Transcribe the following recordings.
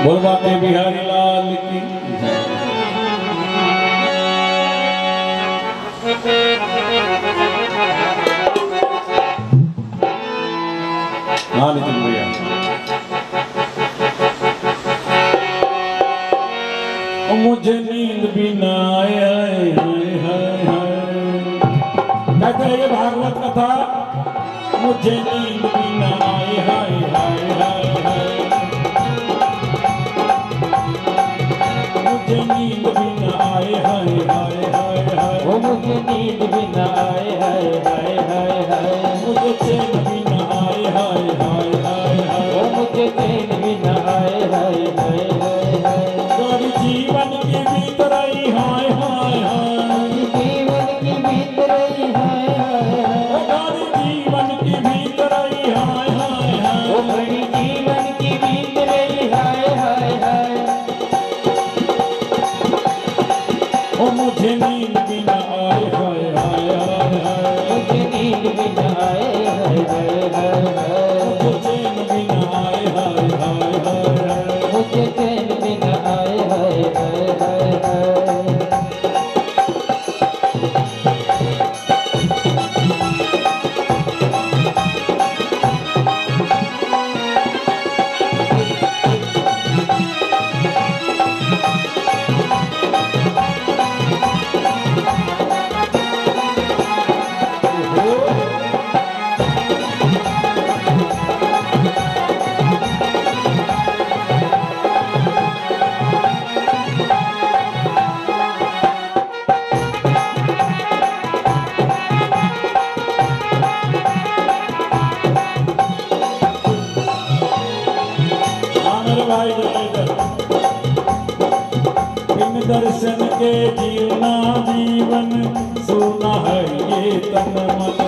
बोल बाके बिहारी लाल की हाँ नितिन भैया मुझे नींद भी ना आए कहते हैं ये भागवत कथा मुझे नींद भी ना आए हाय हाय हाय हाय मुझे नींद भी ना आए हाय हाय हाय हाय वो मुझे नींद भी न आए हाय हाय हाय हाय मुझे चैन भी ना आए हाय हाय हाय हाय वो मुझे चैन भी न आए हाय हाय हाय हाय गौरी जीवन की बीत रही हाय हाय हाय जीवन की बीत रही हाय हाय हाय गौरी जीवन की बीत रही हाय हाय हाय वो बड़ी जीवन की बीत रही हाय हाय हाय ओ मुझे नींद भी ना आए हाय हाय हाय हाय मुझे नींद भी न आए हाय हाय हाय हाय मुझे चैन भी ना आए हाय हाय हाय हाय मुझे चैन भी न आए हाय हाय हाय हाय आमिर भाई जयेंद्र बिन दर्शन के जीवना जीवन सुना है ये तन मन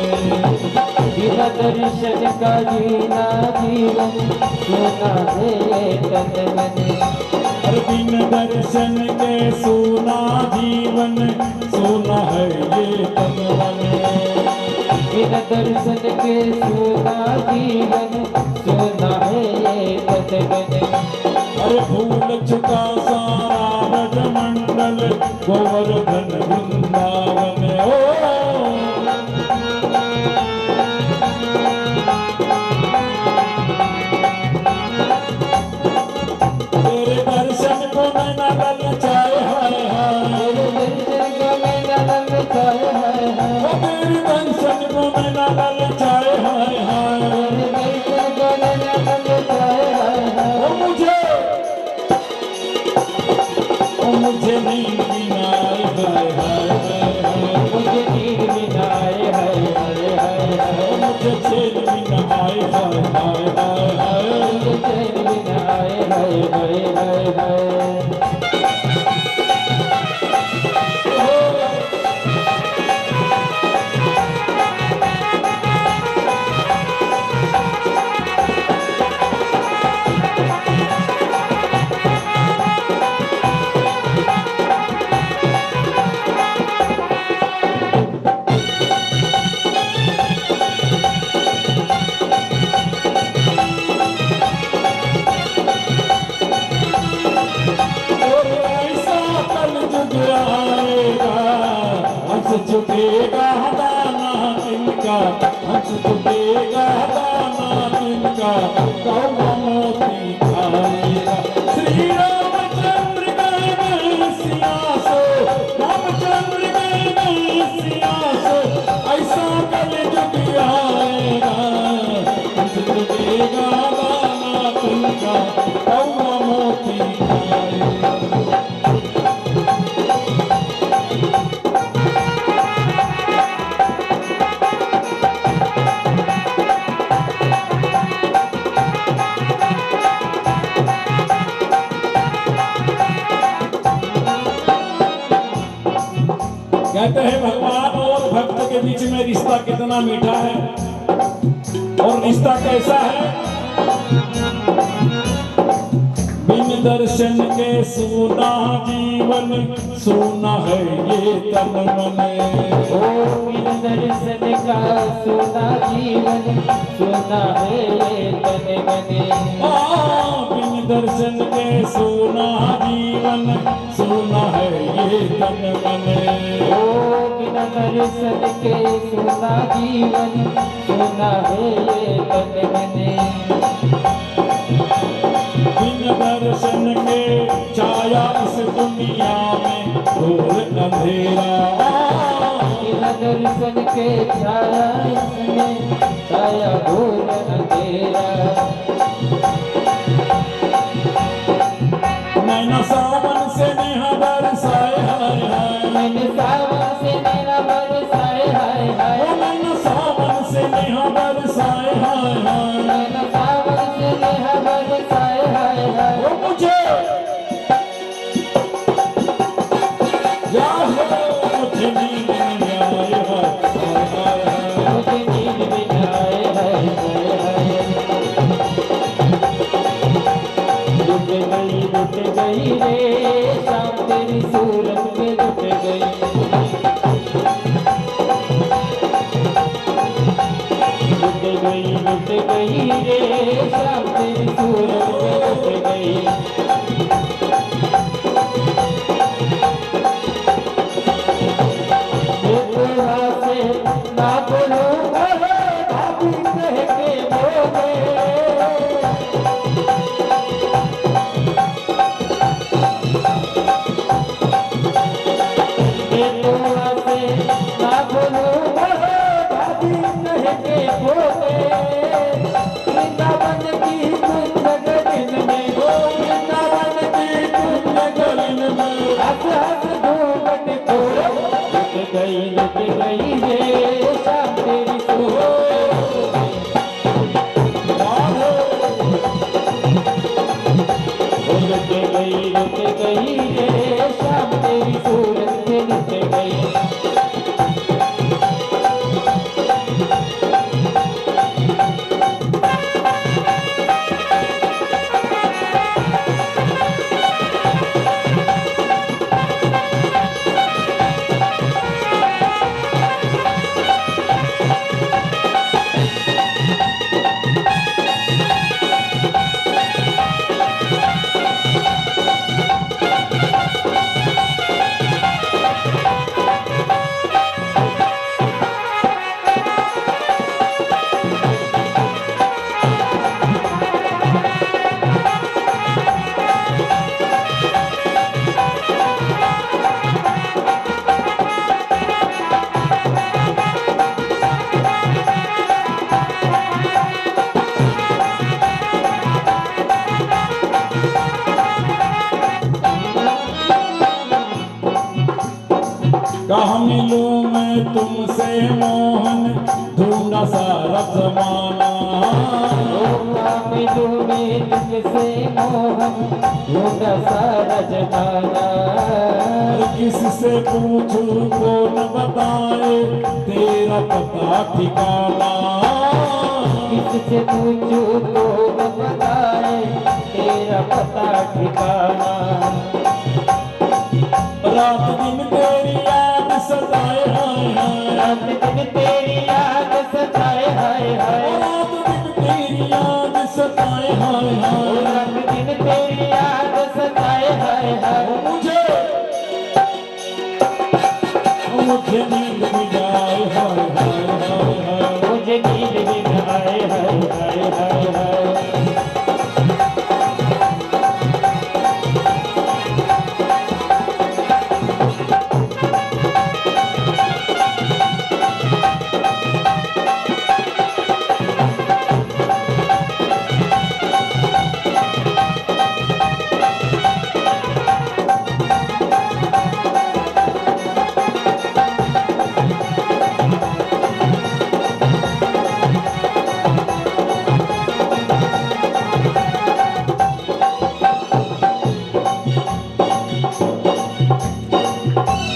बिना दर्शन का जीना जीवन सोना है ये तन मन और बिन दर्शन के सुना जीवन सुना है ये तन मन बिना दर्शन के सोना जीवन सोना है ये तन मन अरे भूल चुका सारा ब्रजमंडल गोवर्धन वृंदावन ओ तेरे दर्शन को मैं न ललचाए हाय हाय तेरे दर्शन का मैं न ललचाए हाय हाय ओ तेरे दर्शन को मैं न ललचाए हाय हाय तेरे दर्शन का मैं न ललचाए हाय हाय ओ मुझे नींद भी ना आए हाय हाय हाय हाय मुझे नींद भी न आए हाय हाय हाय हाय मुझे चैन भी ना आए हाय हाय हाय हाय मुझे चैन भी न आए हाय हाय हाय हाय और ऐसा कलयुग आएगा हंस चुकेगा दाना इनका हंस चुकेगा दाना इनका कौवा मोती खाएगा श्री रामचंद्र गए सिया सो रामचंद्र गए सिया सो ऐसा कलयुग आएगा हंस चुकेगा दाना इनका कौवा मोती खाएगा कहते हैं भगवान और भक्त के बीच में रिश्ता कितना मीठा है और रिश्ता कैसा है बिन दर्शन के सूना जीवन सूना है ये तन मन ओ बिन दर्शन का सोना जीवन सोना है ये तन मन बिन दर्शन दर्शन के सोना जीवन, सोना है ये तन मन। ओ बिना दर्शन के सोना जीवन, सोना है ये तन मन। बिन दर्शन के छाया इस दुनिया में घोर अंधेरा। बिना दर्शन के छाया इसमें छाया घोर अंधेरा। नैना सावन से नेहा बरसाए हाय हाय, मैंने सावन से मेरा बरसाए हाय हाय। ओ नैना सावन से नेहा बरसाए हाय हाय। मैंने सावन से नेहा बरसाए हाय हाय। ओ मुझे याद हो, मुझे नींद नहीं आए हाय हाय हाय। मुझे नींद भी आए हाय हाय हाय। लुट गई रे शाम तेरी सूरत में लुट गई। लुट गई रे शाम तेरी सूरत में लुट गई। से ना बोलूंगा भाभी कह के बोले। ना बोलूंगा भाभी कह के बोले। वृंदावन की कुंज गगन में, वृंदावन की कुंज गगन में हंस हंस घूंघट खोलो। लुट गई रे शाम तेरी सूरत। लुट गई रे शाम तेरी सूरत में लुट गई। कहाँ मिलूं मैं तुमसे मोहन, ढूंढा सारा जमाना। मिलूं मैं तुमसे मोहन, ढूंढा सारा जमाना। किससे पूछूं कौन बताए तेरा पता ठिकाना। किससे पूछूं कौन बताए तेरा पता ठिकाना। रात दिन तेरी याद सताए हाय हाय। रात दिन तेरी याद सताए हाय हाय। रात दिन तेरी याद सताए हाय हाय। रात दिन तेरी याद सताए हाय हाय। मुझे नींद भी जाए हाय हाय हाय हाय। मुझे नींद भी आए हाय हाय हाय हाय।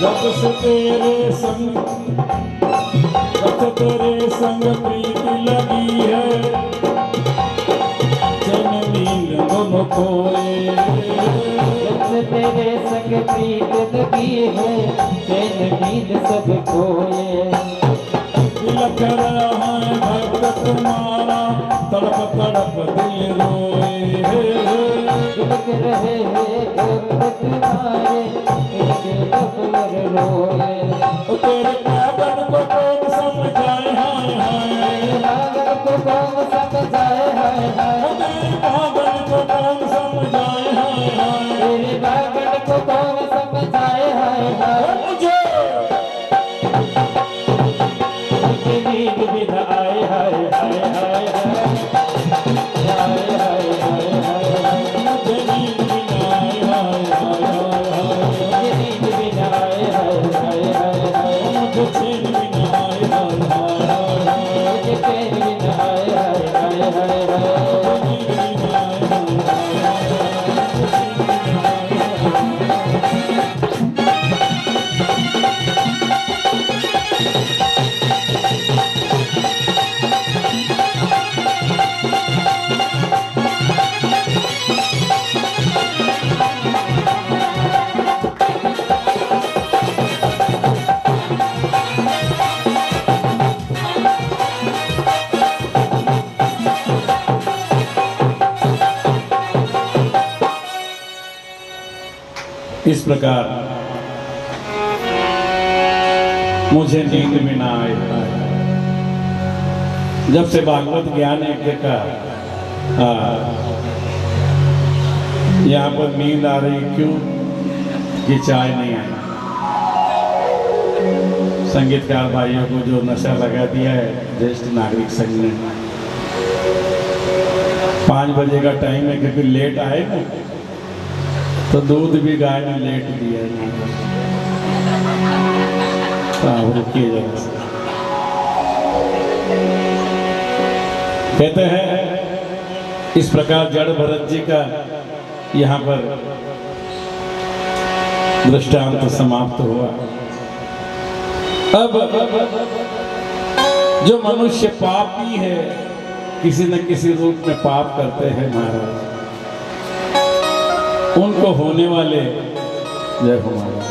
जब से तेरे संग, जब से तेरे संग प्रीति लगी है, चैन नींद दोनों खोए। जब से तेरे संग प्रीत लगी है, चैन नींद सब खोए। तिलक रहा है भक्त तुम्हारा तड़प तड़प दिल रोए। बिलख रहे गुरबत तुम्हारे इनके डफलर रोए। तेरे पागल को कौन समझाए हाय हाय, पागल को कौन समझाए हाय हाय, तेरे पागल को कौन समझाए हाय हाय, तेरे पागल को कौन समझाए हाय हाय। मुझे मुझे नींद भी न आए हाय हाय हाय हाय, हाय हाय हाय हाय हाय। मुझे नींद भी न आए हाय हाय हाय हाय, मुझे नींद भी न आए हाय हाय हाय हाय, मुझे चैन भी न आए हाय हाय हाय हाय, मुझे चैन भी न आए हाय हाय हाय हाय। नींद भी न आए हाय हाय हाय, मुझे चैन भी न आए हाय हाय। इस प्रकार मुझे नींद में ना आए। जब से भागवत ज्ञान यज्ञ का यहाँ पर नींद आ रही, क्यों कि चाय नहीं आई। संगीतकार भाइयों को जो नशा लगा दिया है ज्येष्ठ नागरिक संघ ने, 5 बजे का टाइम है, क्योंकि लेट आए ना तो दूध भी गाय ने लेट दिया है। रुकिए जरा से। कहते हैं इस प्रकार जड़ भरत जी का यहाँ पर दृष्टांत समाप्त हुआ। अब जो मनुष्य पापी है, किसी न किसी रूप में पाप करते हैं महाराज, उनको होने वाले जय हो महाराज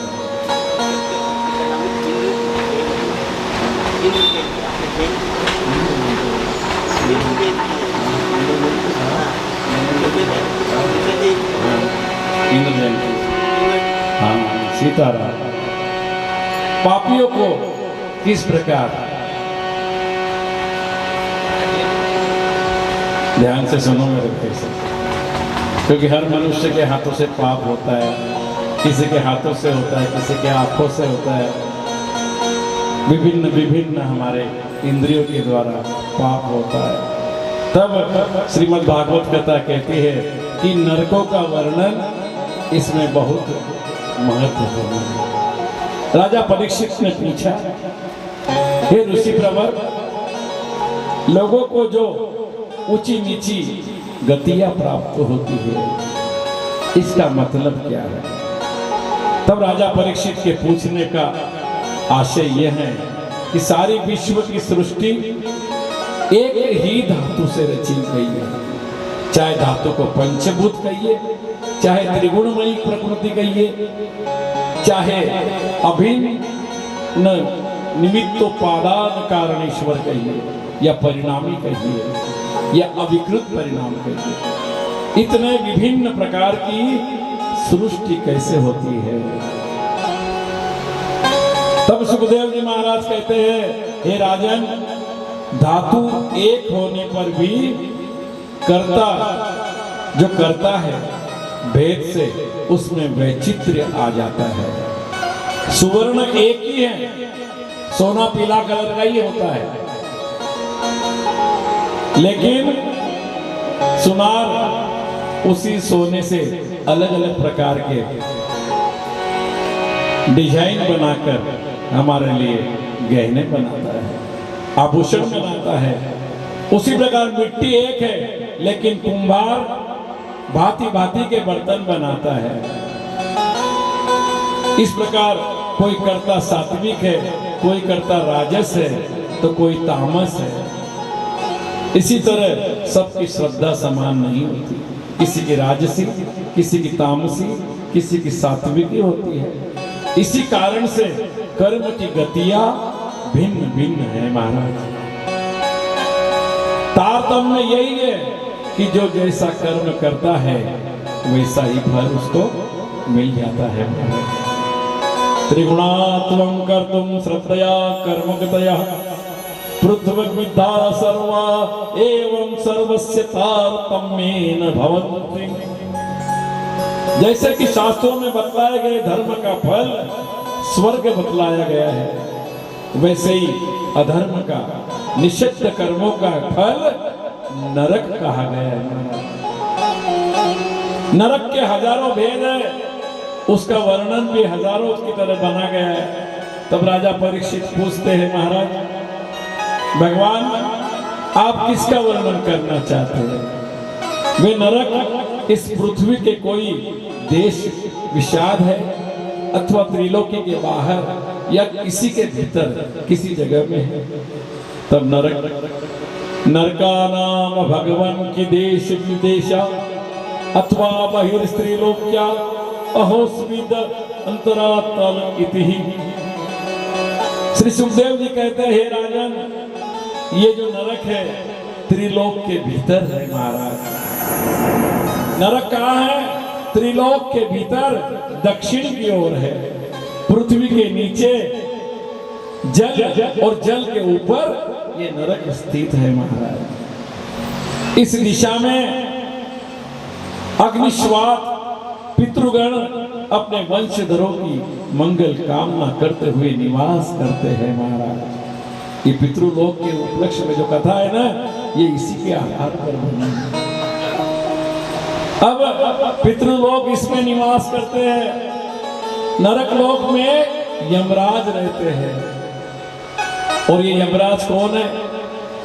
इंद्र जयंती, हाँ सीताराम। पापियों को किस प्रकार, ध्यान से सुनो मेरे कैसे, क्योंकि हर मनुष्य के हाथों से पाप होता है, किसी के हाथों से होता है, किसी के आंखों से होता है, विभिन्न विभिन्न हमारे इंद्रियों के द्वारा पाप होता है। तब श्रीमद् भागवत कथा कहती है कि नरकों का वर्णन इसमें बहुत महत्वपूर्ण है। राजा परीक्षित ने पूछा, हे ऋषि प्रवर, लोगों को जो ऊंची नीची गतियां प्राप्त होती है, इसका मतलब क्या है? तब राजा परीक्षित के पूछने का आशय यह है कि सारी विश्व की सृष्टि एक ही धातु से रची गई है। चाहे धातु को पंचभूत कहिए, चाहे त्रिगुणमयी प्रकृति कहिए, चाहे अभिन्न निमित्तोपादान कारणेश्वर कहिए, या परिणामी कहिए, या अविकृत परिणाम कहिए, इतने विभिन्न प्रकार की सृष्टि कैसे होती है? तब सुखदेव जी महाराज कहते हैं, हे राजन, धातु एक होने पर भी कर्ता जो करता है भेद से उसमें वैचित्र्य आ जाता है। सुवर्ण एक ही है, सोना पीला कलर का ही होता है, लेकिन सुनार उसी सोने से अलग अलग प्रकार के डिजाइन बनाकर हमारे लिए गहने बनाता है, आभूषण बनाता है। उसी प्रकार मिट्टी एक है, लेकिन कुंभार भांति भांति के बर्तन बनाता है। इस प्रकार कोई कर्ता सात्विक है, कोई कर्ता राजस है, तो कोई तामस है। इसी तरह सबकी श्रद्धा समान नहीं होती, किसी की राजसी, किसी की तामसी, किसी की सात्विकी होती है। इसी कारण से कर्म की गतियां भिन्न भिन्न है महाराज। तारतम्य यही है कि जो जैसा कर्म करता है वैसा ही फल उसको मिल जाता है। त्रिगुणात्मं कर्तुं श्रद्धया कर्मगतया पृथ्वीविद्धा सर्वा एवं सर्वस्य तारतम्येन भवन्ति। जैसे कि शास्त्रों में बतलाए गए धर्म का फल स्वर्ग बतलाया गया है, वैसे ही अधर्म का निषिद्ध कर्मों का फल नरक कहा गया है। नरक के हजारों भेद है, उसका वर्णन भी हजारों की तरह बना गया है। तब राजा परीक्षित पूछते हैं, महाराज भगवान आप किसका वर्णन करना चाहते हैं? वे नरक इस पृथ्वी के कोई देश विषाद है अथवा त्रिलोकी के बाहर या किसी के भीतर किसी जगह में है? तब नरका नाम भगवान की देश विदेशा अथवा बहिर्स्त्रीलोक्या अहोस्विद अंतरातल इति। श्री सुखदेव जी कहते हैं, हे राजन, ये जो नरक है त्रिलोक के भीतर है महाराज। नरक कहाँ है? त्रिलोक के भीतर दक्षिण की ओर है, पृथ्वी के नीचे जल और जल के ऊपर ये नरक स्थित है महाराज। इस दिशा में अग्निश्वात पितृगण अपने वंशधरों की मंगल कामना करते हुए निवास करते हैं महाराज। ये पितृलोक के उपलक्ष्य में जो कथा है ना, ये इसी के आधार पर बनी है। अब पितृलोक इसमें निवास करते हैं, नरक लोक में यमराज रहते हैं। और ये यमराज कौन है?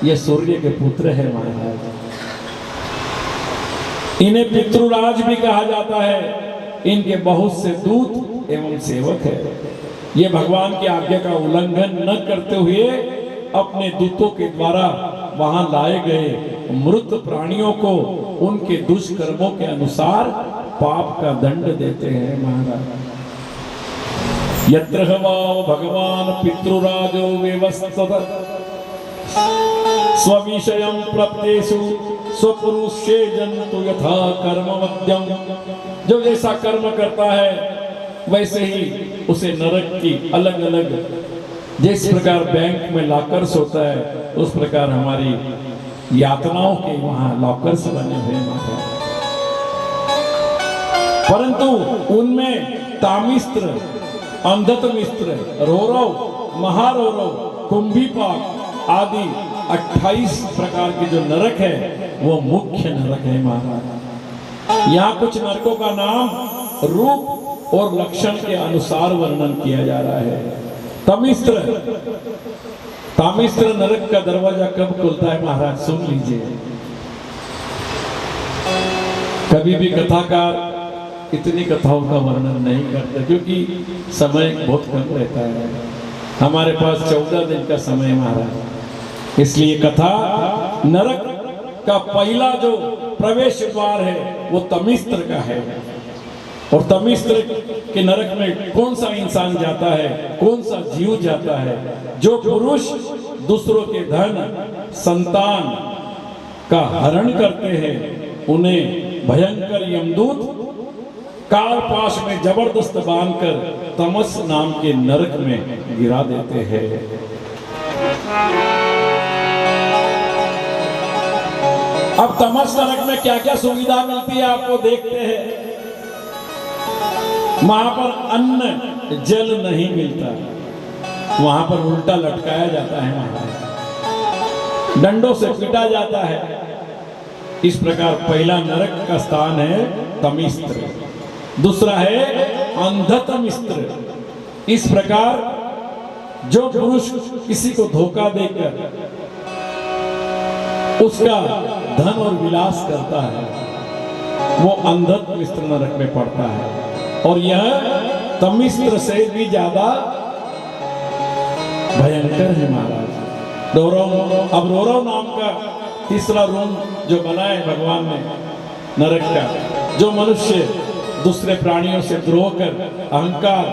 ये सूर्य के पुत्र है महाराज। इन्हें पितृराज भी कहा जाता है। इनके बहुत से दूत एवं सेवक है। ये भगवान की आज्ञा का उल्लंघन न करते हुए अपने दूतों के द्वारा वहां लाए गए मृत प्राणियों को उनके दुष्कर्मों के अनुसार पाप का दंड देते हैं महाराज। यत्र वा भगवान पितृराजो व्यवस्थित स्वविषयं प्रत्येषु स्वपुरुषे जंतु यथा कर्म मध्यम। जो जैसा कर्म करता है वैसे ही उसे नरक की अलग अलग, जिस प्रकार बैंक में लॉकर्स होता है उस प्रकार हमारी यातनाओं के वहां लॉकर्स बने हुए हैं। परंतु उनमें तामिस्त्र, अंधतमिस्त्र, रोरव, महारोरव, कुंभीपाक आदि 28 प्रकार के जो नरक है वो मुख्य नरक है महाराज। यहाँ कुछ नरकों का नाम रूप और लक्षण के अनुसार वर्णन किया जा रहा है। तामिस्त्र नरक का दरवाजा कब खुलता है महाराज? सुन लीजिए। कभी भी कथाकार इतनी कथाओं का वर्णन नहीं करते क्योंकि समय बहुत कम रहता है। हमारे पास 14 दिन का समय महाराज, इसलिए कथा नरक का पहला जो प्रवेश द्वार है वो तमिस्त्र का है। और तमिस्त्र के नरक में कौन सा इंसान जाता है, कौन सा जीव जाता है? जो पुरुष दूसरों के धन संतान का हरण करते हैं उन्हें भयंकर यमदूत कालपाश में जबरदस्त बांधकर तमस नाम के नरक में गिरा देते हैं। अब तमस नरक में क्या क्या सुविधा मिलती है आपको देखते हैं। वहां पर अन्न जल नहीं मिलता, वहां पर उल्टा लटकाया जाता है महाराज, डंडों से पीटा जाता है। इस प्रकार पहला नरक का स्थान है तमिस्त्र, दूसरा है अंधतमिस्त्र। इस प्रकार जो पुरुष किसी को धोखा देकर उसका धन और विलास करता है वो अंधतमिस्त्र नरक में पड़ता है। और यह तमिस्त्र से भी ज्यादा भयंकर है महाराज। अब रोरव नाम का तीसरा रूम जो बनाए भगवान ने नरक का, जो मनुष्य दूसरे प्राणियों से द्रोह कर अहंकार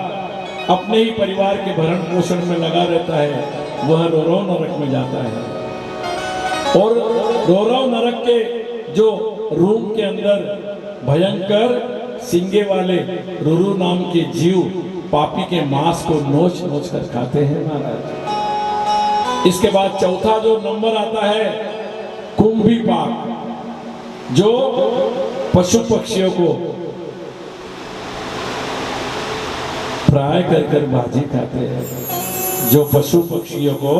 अपने ही परिवार के भरण पोषण में लगा रहता है, वह रोरव नरक में जाता है। और रौरव नरक के जो रूम के अंदर भयंकर सिंगे वाले रुरु नाम के जीव पापी के मांस को नोच नोच कर खाते हैं महाराज। इसके बाद चौथा जो नंबर आता है कुंभी पाक, जो पशु पक्षियों को फ्राई कर कर भाजी खाते हैं, जो पशु पक्षियों को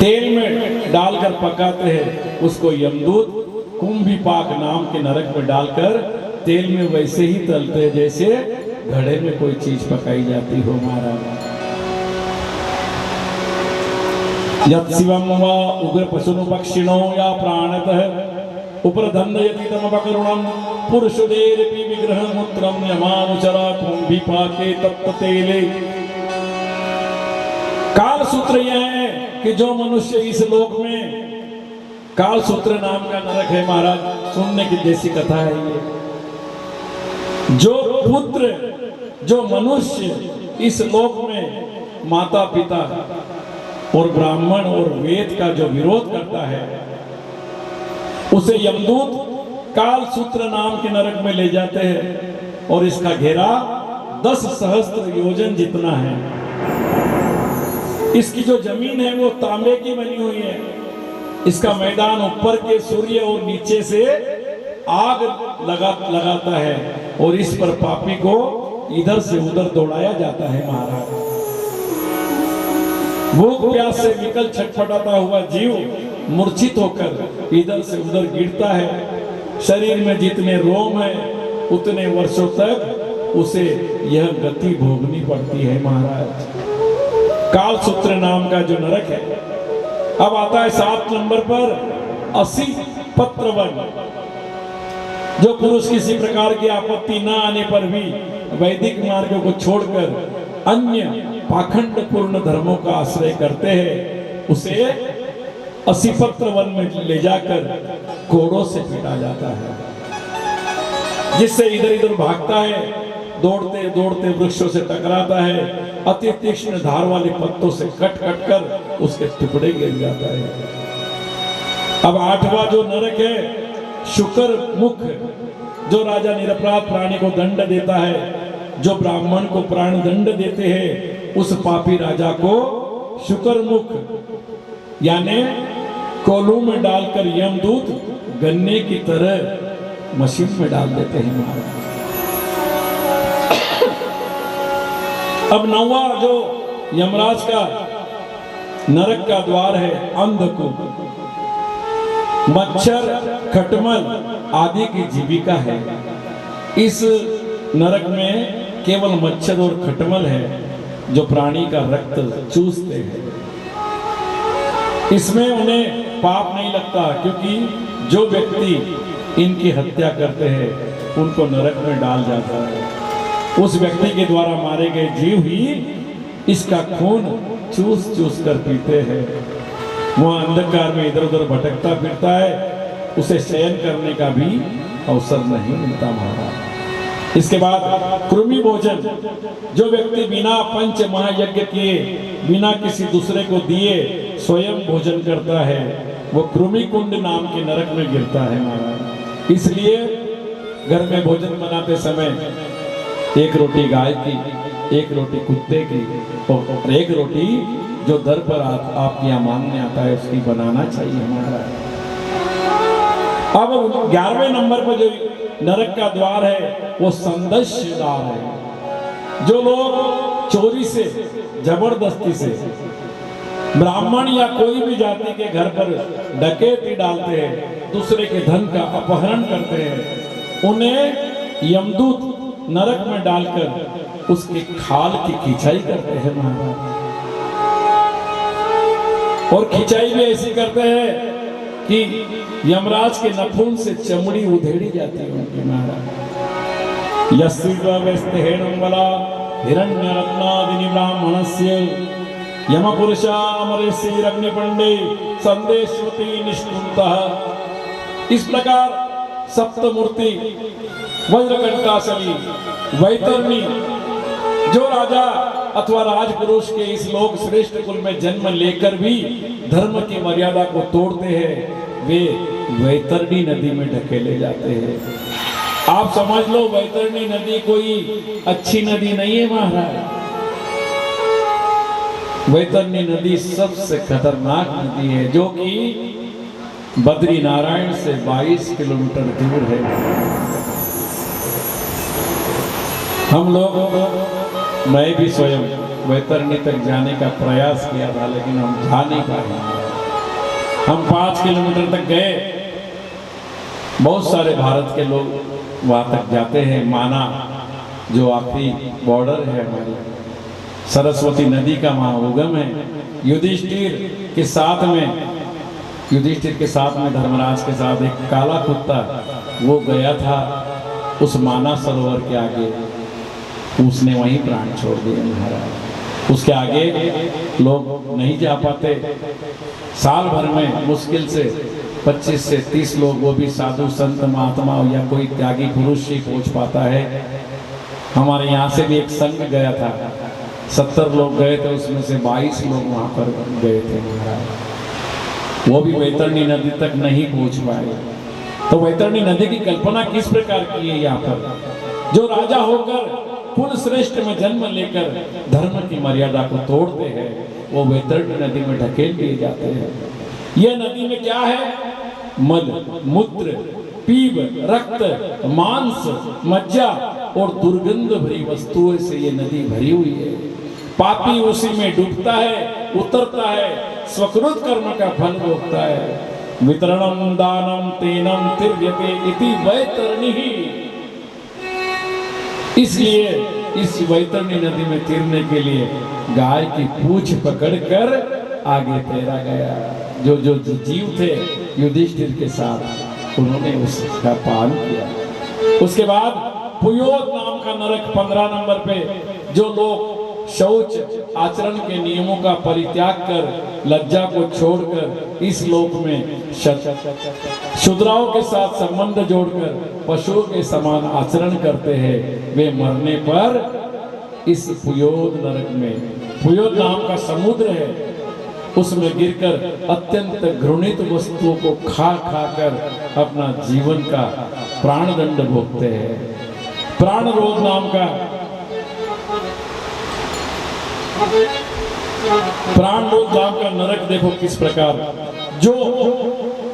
तेल में डालकर पकाते हैं, उसको यमदूत कुंभी पाक नाम के नरक में डालकर तेल में वैसे ही तलते हैं जैसे घड़े में कोई चीज पकाई जाती हो महाराज। यत् शिवम वा उग्र पशुनु पक्षिणो या प्राणतः उपरधन्यति तमपकरुणम पुरुषोदेरपि विग्रह मूत्रम यमानुचरा कुंभी पाके तप्त तेले। काल सूत्र यह है कि जो मनुष्य इस लोक में, काल सूत्र नाम का नरक है महाराज, सुनने की जैसी कथा है ये। जो पुत्र, जो मनुष्य इस लोक में माता पिता और ब्राह्मण और वेद का जो विरोध करता है, उसे यमदूत काल सूत्र नाम के नरक में ले जाते हैं और इसका घेरा 10 सहस्त्र योजन जितना है। इसकी जो जमीन है वो तांबे की बनी हुई है। इसका मैदान ऊपर के सूर्य और नीचे से आग लगाता है और इस पर पापी को इधर से उधर दौड़ाया जाता है महाराज। भूख प्यास से विकल छटपटाता हुआ जीव मूर्छित होकर इधर से उधर गिरता है। शरीर में जितने रोम है उतने वर्षों तक उसे यह गति भोगनी पड़ती है महाराज। काल सूत्र नाम का जो नरक है। अब आता है 7 नंबर पर असी पत्रवन, जो पुरुष किसी प्रकार की आपत्ति न आने पर भी वैदिक मार्गों को छोड़कर अन्य पाखंड पूर्ण धर्मों का आश्रय करते हैं, उसे असीपत्र वन में ले जाकर कोड़ों से पीटा जाता है, जिससे इधर इधर भागता है, दौड़ते दौड़ते वृक्षों से टकराता है, अति तीक्ष्ण धार वाले पत्तों से कट कट कर उसके टुकड़े गिर जाता है। अब 8वां जो नरक है शुकर मुख, जो राजा निरपराध प्राणी को दंड देता है, जो ब्राह्मण को प्राण दंड देते हैं, उस पापी राजा को शुकर मुख यानी कोलू में डालकर यमदूत गन्ने की तरह मशीन में डाल देते हैं महाराज। अब 9वां जो यमराज का नरक का द्वार है अंधकूप। मच्छर खटमल आदि की जीविका है। इस नरक में केवल मच्छर और खटमल है जो प्राणी का रक्त चूसते हैं। इसमें उन्हें पाप नहीं लगता, क्योंकि जो व्यक्ति इनकी हत्या करते हैं उनको नरक में डाल जाता है। उस व्यक्ति के द्वारा मारे गए जीव ही इसका खून चूस चूस कर पीते हैं। वह अंधकार में इधर उधर भटकता फिरता है, उसे शयन करने का भी अवसर नहीं मिलता महाराज। इसके बाद कृमि भोजन, जो व्यक्ति बिना पंच महायज्ञ किए, बिना किसी दूसरे को दिए स्वयं भोजन करता है, वो कृमि कुंड नाम के नरक में गिरता है महाराज। इसलिए घर में भोजन बनाते समय एक रोटी गाय की, एक रोटी कुत्ते की और एक रोटी जो दर पर आपके यहाँ मांगने आता है उसकी बनाना चाहिए हमारा। अब 11वें नंबर पर जो नरक का द्वार है वो संदस्य द्वार है। जो लोग चोरी से, जबरदस्ती से ब्राह्मण या कोई भी जाति के घर पर डकैती डालते हैं, दूसरे के धन का अपहरण करते हैं, उन्हें यमदूत नरक में डालकर उसकी खाल की खिंचाई करते हैं महाराज। और खिंचाई भी ऐसी करते हैं कि यमराज के नखून से चमड़ी उधेड़ी जाती है उनकी महाराज। यस्वेस्तेहेणुमला हिरण्यरत्नादिनि ब्राह्मणस्य यमपुरुषा अमरेस्य अग्निपंडे संदेशवती निष्ठुन्तः। इस प्रकार सप्तमूर्ति, वज्रकंटासली, वैतरणी, जो राजा अथवा राजपुरुष के इस लोक श्रेष्ठ कुल में जन्म लेकर भी धर्म की मर्यादा को तोड़ते हैं, वे वैतरणी नदी में ढकेले जाते हैं। आप समझ लो वैतरणी नदी कोई अच्छी नदी नहीं है महाराज। वैतरणी नदी सबसे खतरनाक नदी है, जो कि बद्री नारायण से 22 किलोमीटर दूर है। हम लोग, मैं भी स्वयं वैतरणी तक जाने का प्रयास किया था, लेकिन हम जा नहीं पाए। हम 5 किलोमीटर तक गए। बहुत सारे भारत के लोग वहां तक जाते हैं। माना जो आखिरी बॉर्डर है हमारी, सरस्वती नदी का वहां उगम है। युधिष्ठिर के साथ में धर्मराज के साथ एक काला कुत्ता वो गया था उस माना सरोवर के आगे, उसने वहीं प्राण छोड़ दिए महाराज। उसके आगे लोग नहीं जा पाते। साल भर में मुश्किल से 25 से 30 लोग, वो भी साधु संत महात्मा या कोई त्यागी पुरुष ही पहुंच पाता है। हमारे यहाँ से भी एक संघ गया था, 70 लोग गए थे, उसमें से 22 लोग वहां पर गए थे महाराज। वो भी वैतरणी नदी तक नहीं पहुंच पाए। तो वैतरणी नदी की कल्पना किस प्रकार की है यहाँ पर। जो राजा होकर कुल श्रेष्ठ में जन्म लेकर धर्म की मर्यादा को तोड़ते हैं, वो वैतरणी नदी में ढकेल दिए जाते हैं। यह नदी में क्या है? मद, मूत्र, पीप, रक्त, मांस, मज्जा और दुर्गंध भरी वस्तुओं से ये नदी भरी हुई है। पापी उसी में डूबता है, उतरता है, स्वकृत कर्म का फल भोगता है। वितरणम दानम तेनम तिर्यते इति वैतरणी। इसलिए इस वैतरणी नदी में तीरने के लिए गाय की पूंछ पकड़कर आगे तैरा गया। जो जो जीव थे युधिष्ठिर के साथ, उन्होंने उसका पान किया। उसके बाद पुयोद नाम का नरक 15 नंबर पे, जो लोग शौच आचरण के नियमों का परित्याग कर लज्जा को छोड़कर इस लोक में शूद्राओं के साथ संबंध जोड़कर पशुओं के समान आचरण करते हैं, वे मरने पर इस पुयोद नरक में, पुयोद नाम का समुद्र है, उसमें गिरकर अत्यंत घृणित वस्तुओं को खा कर अपना जीवन का प्राणदंड भोगते हैं। प्राण रोग नाम का नरक देखो किस प्रकार। जो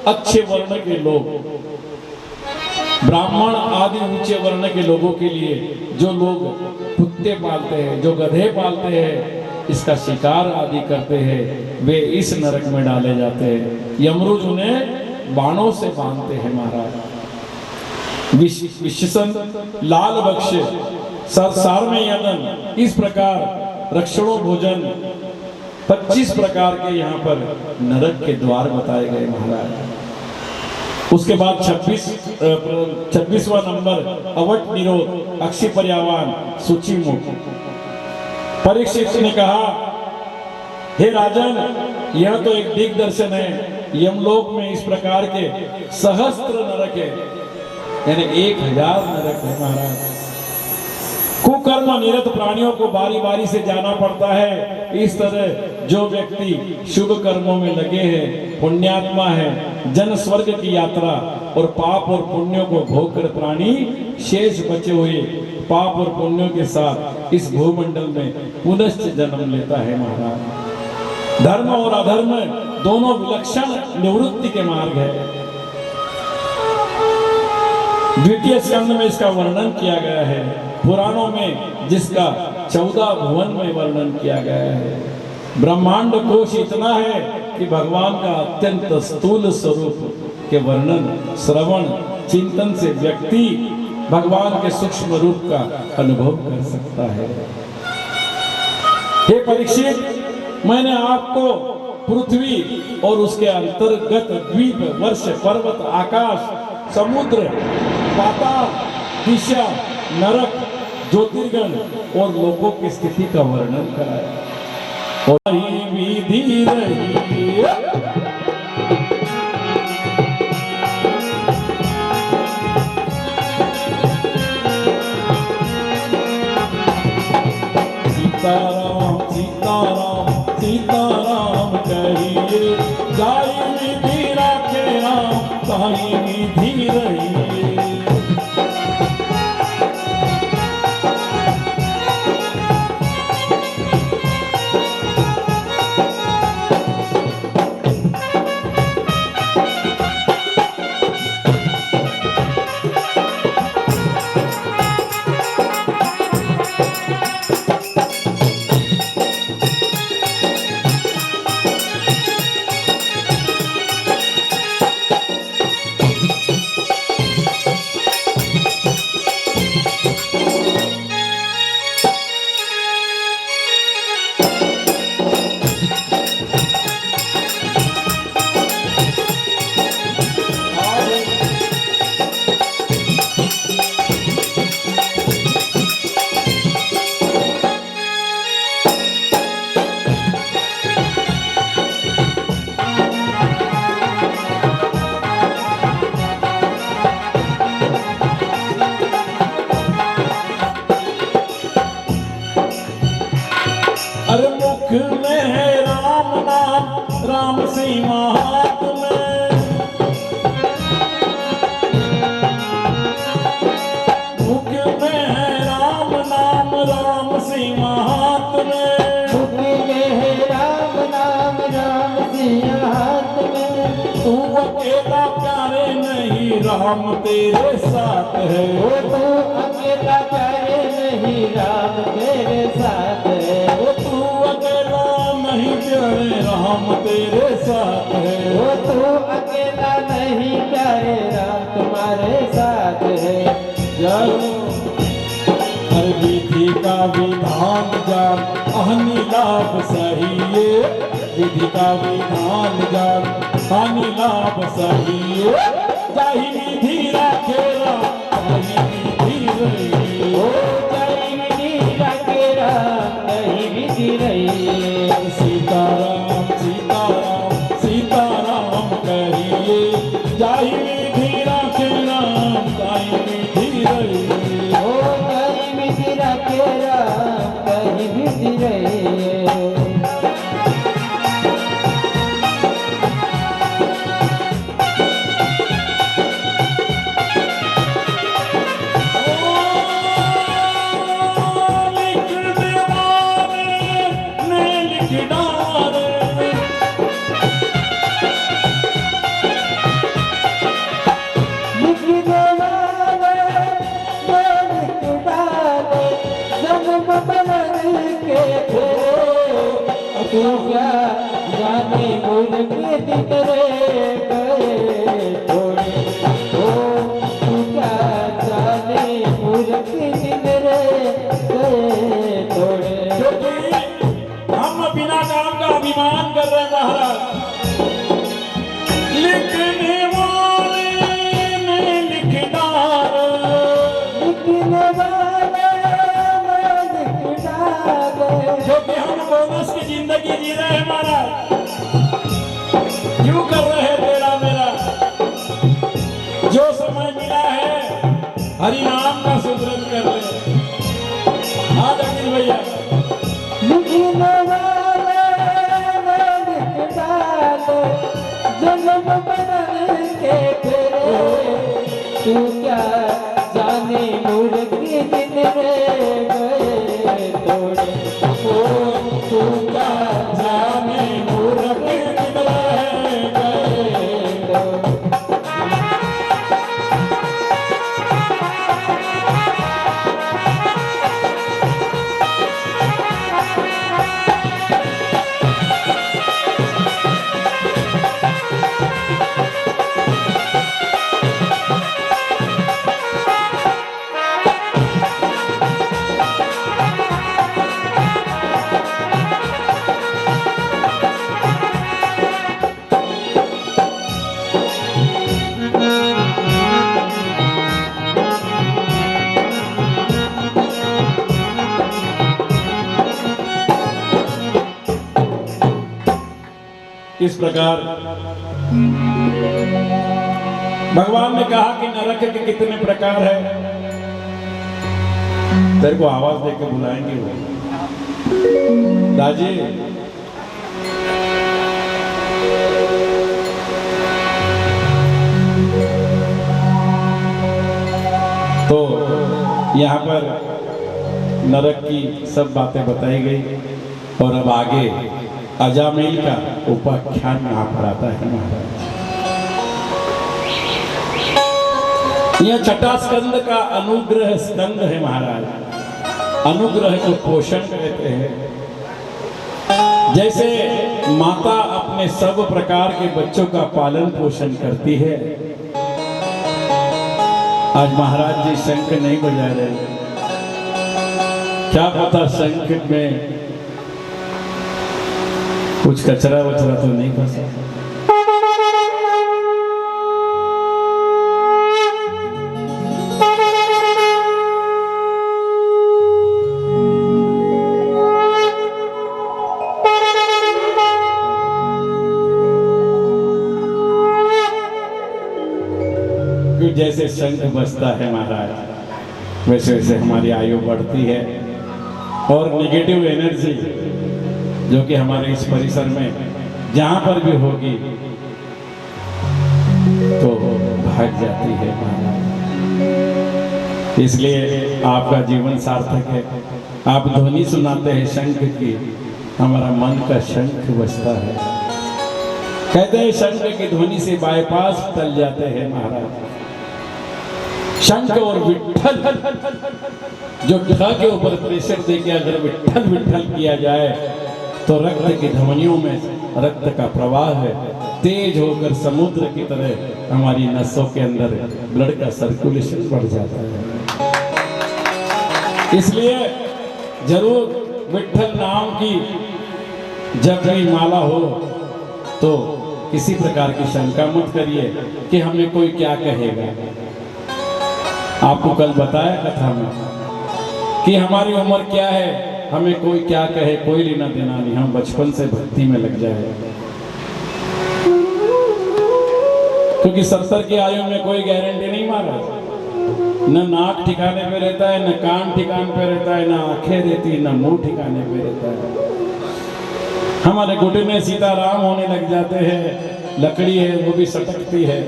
अच्छे वर्ण के लोग, ब्राह्मण आदि ऊंचे वर्ण के लोगों के लिए जो लोग कुत्ते पालते हैं, जो गधे पालते हैं, इसका शिकार आदि करते हैं, वे इस नरक में डाले जाते हैं। यमराज उन्हें बाणों से बांधते हैं महाराज। विशेषण लाल बख्श सरसार में यदन, इस प्रकार रक्षणों भोजन 25 प्रकार के यहाँ पर नरक के द्वार बताए गए महाराज। उसके बाद 26वां नंबर अवट निरोध अक्षी पर्यावान सूची मुख। परीक्षित ने कहा, हे राजन, यह तो एक दिग्दर्शन है। यमलोक में इस प्रकार के सहस्त्र नरक है, यानी 1000 नरक है महाराज। कुकर्म निरत प्राणियों को बारी बारी से जाना पड़ता है। इस तरह जो व्यक्ति शुभ कर्मों में लगे हैं, पुण्यात्मा है, जन स्वर्ग की यात्रा और पाप और पुण्यों को भोगकर प्राणी शेष बचे हुए पाप और पुण्यों के साथ इस भूमंडल में पुनश्च जन्म लेता है महाराज। धर्म और अधर्म दोनों विलक्षण निवृत्ति के मार्ग है। द्वितीय स्कंद में इसका वर्णन किया गया है। पुराणों में जिसका 14 भुवन में वर्णन किया गया है। ब्रह्मांड कोश इतना है कि भगवान का अत्यंत स्थूल स्वरूप के वर्णन श्रवण चिंतन से व्यक्ति भगवान के सूक्ष्म रूप का अनुभव कर सकता है। हे परीक्षित, मैंने आपको पृथ्वी और उसके अंतर्गत द्वीप, वर्ष, पर्वत, आकाश, समुद्र, पाताल, दिशा, नरक, ज्योतिर्गण और लोगों की स्थिति का वर्णन कराया। और विधि रही सीताराम अकेला प्यारे नहीं राम तेरे साथ है। वो तू अकेला प्यारे नहीं राम तेरे साथ है। वो तू अकेला नहीं प्यारे राम तेरे साथ है। वो तू अकेला नहीं प्यारे राम तुम्हारे साथ है। जब हर विधि का विधान जान हानि लाभ सही, विधि का विधान जान हानि लाभ सही। जाहि विधि राखेरा ताहि विधि रही। ओ जाहि विधि राखेरा ताहि विधि रही। सीताराम सीताराम सीताराम कहिए, जाहि विधि राखेरा ताहि विधि रही। ओ जाहि विधि राखेरा ताहि विधि रही। तू क्या जाने मुझ के दितरे गए थोड़े। ओ तू क्या जाने मुझ के दितरे गए थोड़े। क्योंकि हम बिना काम का अभिमान कर रहे हैं महाराज। लिखने वाले ने लिख डाला, लिखने वाले ने लिख डाले। क्योंकि हम बोनस की जिंदगी जी रहे हैं महाराज। क्यों कर रहे हैं तेरा मेरा? जो समय मिला है हरि नाम का सुधरन कर ले। आज अखिल भैया लिखने वाले ने लिख डाले, जन्म बदल के फिरे। तू क्या जाने मुर्गी जितने गए थोड़े। ओ तू क्या जाने मूर्ख कितने गए थोड़े। इस प्रकार भगवान ने कहा कि नरक के कितने प्रकार है। तेरे को आवाज देकर बुलाएंगे वो दाजी। तो यहाँ पर नरक की सब बातें बताई गई और अब आगे अजामिल का उपाख्यान यहाँ पर आता है महाराज। यह छठा स्कंद का अनुग्रह स्कंद है महाराज। अनुग्रह को पोषण कहते हैं। जैसे माता अपने सब प्रकार के बच्चों का पालन पोषण करती है। आज महाराज जी शंख नहीं बजा रहे, क्या पता शंख में कुछ कचरा वचरा तो नहीं फंसा। जैसे शंख बजता है महाराज, वैसे वैसे हमारी आयु बढ़ती है और नेगेटिव एनर्जी जो कि हमारे इस परिसर में जहां पर भी होगी तो भाग जाती है महाराज। इसलिए आपका जीवन सार्थक है। आप ध्वनि सुनाते हैं शंख की, हमारा मन का शंख बजता है। कहते हैं शंख की ध्वनि से बाईपास टल जाते हैं महाराज। शंख और विट्ठल, जो ढ के ऊपर प्रेशर देके अगर विट्ठल विट्ठल किया जाए तो रक्त की धमनियों में रक्त का प्रवाह है, तेज होकर समुद्र की तरह हमारी नसों के अंदर ब्लड का सर्कुलेशन बढ़ जाता है। इसलिए जरूर विट्ठल नाम की जब भी माला हो तो किसी प्रकार की शंका मत करिए कि हमें कोई क्या कहेगा। आपको कल बताया कथा में कि हमारी उम्र क्या है, हमें कोई क्या कहे कोई लेना देना नहीं, हम बचपन से भक्ति में लग जाए। क्योंकि 70 की आयु में कोई गारंटी नहीं मारा, न नाक ठिकाने पे रहता है, न कान ठिकाने पे रहता है, न आंखें रहती, न मुंह ठिकाने पे रहता है। हमारे घुटने में सीताराम होने लग जाते हैं, लकड़ी है वो भी सटकती है।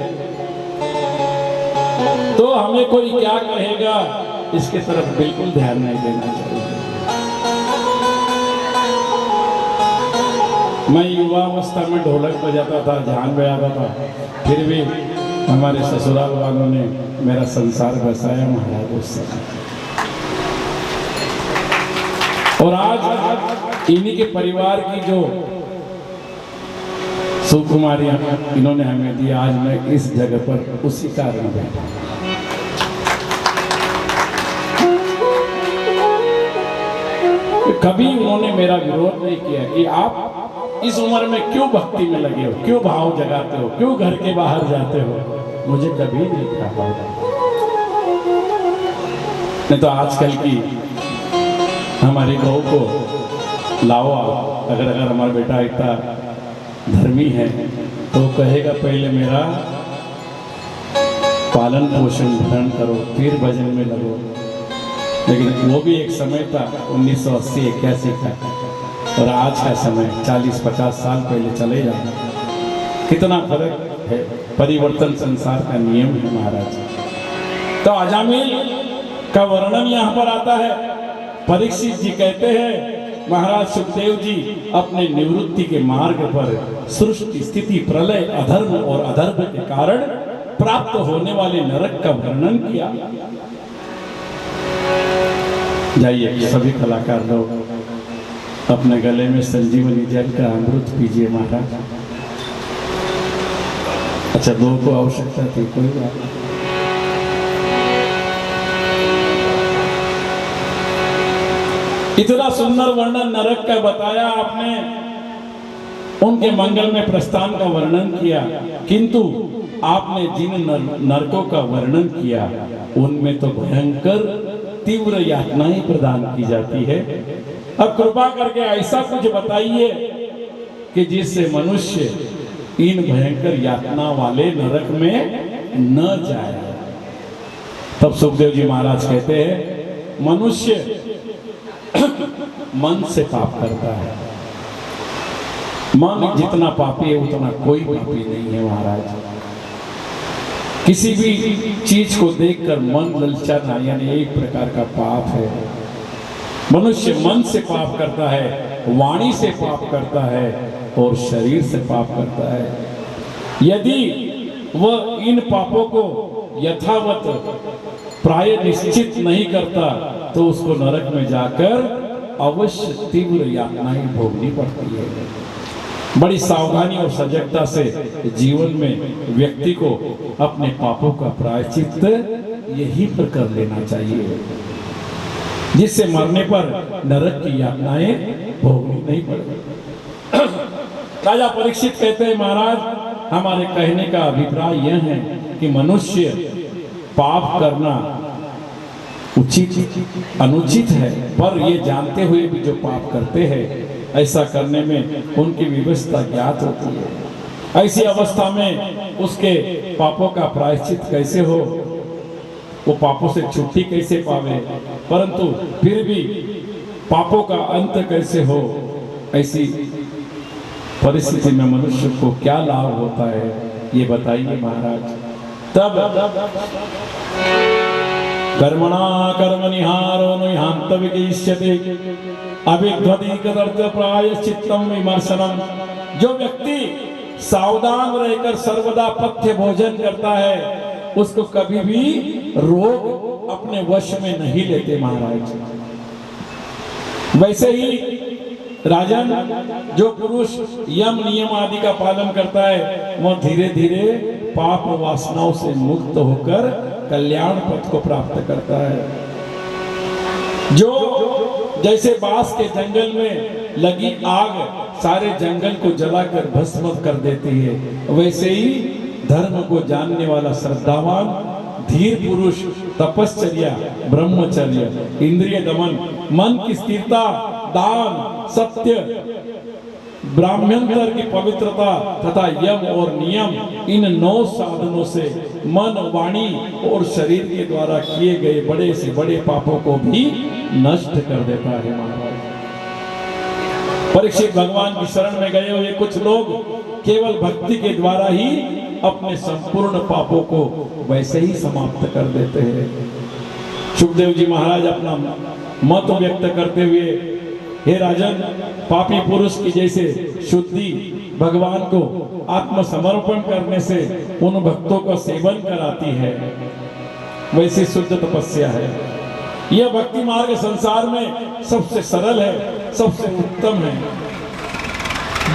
तो हमें कोई क्या कहेगा इसके तरफ बिल्कुल ध्यान नहीं देना चाहिए। मैं युवावस्था में ढोलक बजाता था, झान बजाता था, फिर भी हमारे ससुराल वालों ने मेरा संसार बसाया महाराज उस समय। और आज इन्हीं के परिवार की जो सुकुमारियां इन्होंने हमें दी, आज मैं इस जगह पर उसी कारण बैठा। कभी उन्होंने मेरा विरोध नहीं किया कि आप इस उम्र में क्यों भक्ति में लगे हो, क्यों भाव जगाते हो, क्यों घर के बाहर जाते हो, मुझे कभी नहीं कहा। नहीं तो आजकल की हमारी बहू को लाओ, अगर हमारा बेटा इतना धर्मी है तो कहेगा पहले मेरा पालन पोषण भरण करो फिर भजन में लगो। लेकिन वो भी एक समय था 1980-81 का, और आज का समय 40-50 साल पहले चले जाए, कितना फर्क है। परिवर्तन संसार का नियम है महाराज। तो अजामिल का वर्णन यहाँ पर आता है। परीक्षित जी कहते हैं महाराज सुखदेव जी अपने निवृत्ति के मार्ग पर सृष्टि स्थिति प्रलय अधर्म और अधर्म के कारण प्राप्त होने वाले नरक का वर्णन किया। जाइए सभी कलाकार लोग अपने गले में संजीवनी जल का अमृत पीजिए महाराज। अच्छा, दो को आवश्यकता थी, कोई बात नहीं। इतना सुंदर वर्णन नरक का बताया आपने, उनके मंगल में प्रस्थान का वर्णन किया, किंतु आपने जिन नरकों का वर्णन किया उनमें तो भयंकर तीव्र यातनाएं प्रदान की जाती है। अब कृपा करके ऐसा कुछ बताइए कि जिससे मनुष्य इन भयंकर यातना वाले नरक में न जाए। तब सुखदेव जी महाराज कहते हैं मनुष्य मन से पाप करता है। मन जितना पापी है उतना कोई पापी नहीं है महाराज। किसी भी चीज को देखकर मन ललचाना यानी एक प्रकार का पाप है। मनुष्य मन से पाप करता है, वाणी से पाप करता है और शरीर से पाप करता है। यदि वह इन पापों को यथावत प्राय निश्चित नहीं करता तो उसको नरक में जाकर अवश्य तीव्र यातनाएं भोगनी पड़ती है। बड़ी सावधानी और सजगता से जीवन में व्यक्ति को अपने पापों का प्रायश्चित यही पर कर लेना चाहिए, जिससे मरने पर नरक की यातनाएं भोगनी नहीं पड़े। राजा परीक्षित कहते हैं महाराज हमारे कहने का अभिप्राय यह है कि मनुष्य पाप करना उचित अनुचित है, पर ये जानते हुए भी जो पाप करते हैं ऐसा करने में उनकी विवशता ज्ञात होती है। ऐसी अवस्था में उसके पापों का प्रायश्चित कैसे हो, वो पापों से छुट्टी कैसे पावे, परंतु फिर भी पापों का अंत कैसे हो, ऐसी परिस्थिति में मनुष्य को क्या लाभ होता है ये बताइए महाराज। तब कर्मणा कर्मनिहारो नैहांत विकीष्यते अभिध्वदिकदर्थ प्रायश्चित्तम विमर्शनम। जो व्यक्ति सावधान रहकर सर्वदा पथ्य भोजन करता है, उसको कभी भी रोग अपने वश में नहीं लेते महाराज। वैसे ही राजन, जो पुरुष यम नियम आदि का पालन करता है वह धीरे धीरे पाप वासनाओं से मुक्त होकर कल्याण पथ को प्राप्त करता है। जो जैसे बांस के जंगल में लगी आग सारे जंगल को जलाकर भस्म कर देती है, वैसे ही धर्म को जानने वाला श्रद्धावान धीर पुरुष तपश्चर्या, ब्रह्मचर्य, इंद्रिय दमन, मन की स्थिरता, दान, सत्य, ब्राह्मणतर की पवित्रता तथा यम और नियम, इन 9 साधनों से मन, वाणी और शरीर के द्वारा किए गए बड़े से बड़े पापों को भी नष्ट कर देता है महाराज। परीक्षित भगवान की शरण में गए हुए कुछ लोग केवल भक्ति के द्वारा ही अपने संपूर्ण पापों को वैसे ही समाप्त कर देते हैं। सुखदेव जी महाराज अपना मत व्यक्त करते हुए, हे राजन, पापी पुरुष की जैसे शुद्धि भगवान को आत्मसमर्पण करने से उन भक्तों का सेवन कराती है, वैसी शुद्ध तपस्या है। यह भक्ति मार्ग संसार में सबसे सरल है, सबसे उत्तम है।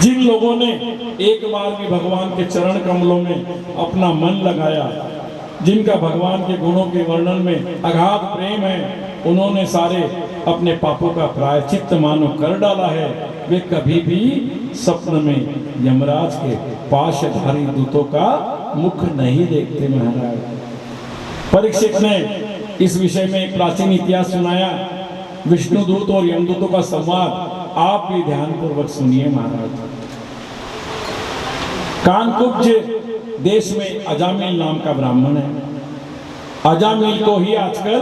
जिन लोगों ने एक बार भी भगवान के चरण कमलों में अपना मन लगाया, जिनका भगवान के गुणों के वर्णन में अगाध प्रेम है, उन्होंने सारे अपने पापों का प्रायश्चित्त मानो कर डाला है। वे कभी भी स्वप्न में यमराज के पाशधारी दूतों का मुख नहीं देखते महाराज। परीक्षित ने इस विषय में एक प्राचीन इतिहास सुनाया, विष्णुदूत और यमदूतों का संवाद। आप भी ध्यानपूर्वक सुनिए महाराज। कानकुब्ज देश में अजामिल नाम का ब्राह्मण है। अजामिल को ही आजकल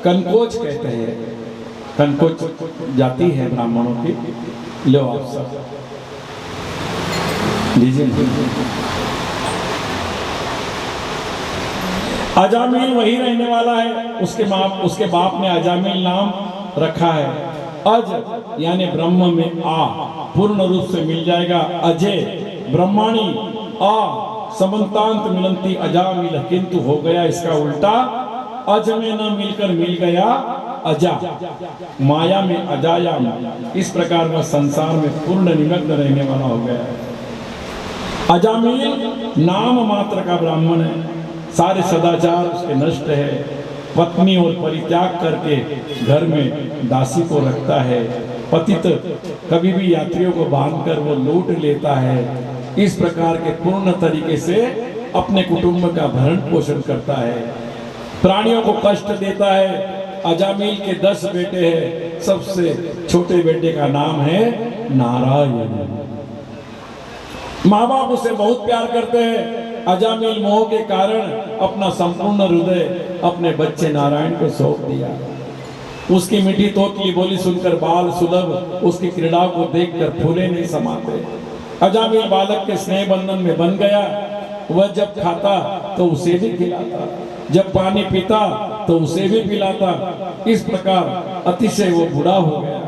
कनकोच कहते हैं। कनकोच जाति है ब्राह्मणों की। लो आप सब लीजिए। अजामिल वही रहने वाला है। उसके बाप ने अजामिल नाम रखा है। अज यानी ब्रह्म में आ पूर्ण रूप से मिल जाएगा। अजय ब्रह्माणी, आ समन्तांत मिलंती अजामिल, किंतु हो गया इसका उल्टा। अज में न मिलकर मिल गया अजा, माया में अजायाम। इस प्रकार वह संसार में पूर्ण निमग्न रहने वाला हो गया है। अजामिल नाम मात्र का ब्राह्मण है। सारे सदाचार उसके नष्ट है। पत्नी और परित्याग करके घर में दासी को रखता है। पतित कभी भी यात्रियों को बांधकर वो लूट लेता है। इस प्रकार के पूर्ण तरीके से अपने कुटुंब का भरण पोषण करता है। प्राणियों को कष्ट देता है। अजामिल के 10 बेटे हैं। सबसे छोटे बेटे का नाम है नारायण। माँ बाप उसे बहुत प्यार करते हैं। अजामिल मोह के कारण अपना संपूर्ण हृदय अपने बच्चे नारायण को सौंप दिया। उसकी मीठी तोतली बोली सुनकर बाल सुलभ उसकी क्रीड़ा को देखकर फूले नहीं समाते। अजामिल बालक के स्नेह बंधन में बन गया। वह जब खाता तो उसे भी खिलाता, जब पानी पीता तो उसे भी पिलाता। इस प्रकार अतिशय वो बूढ़ा हो गया।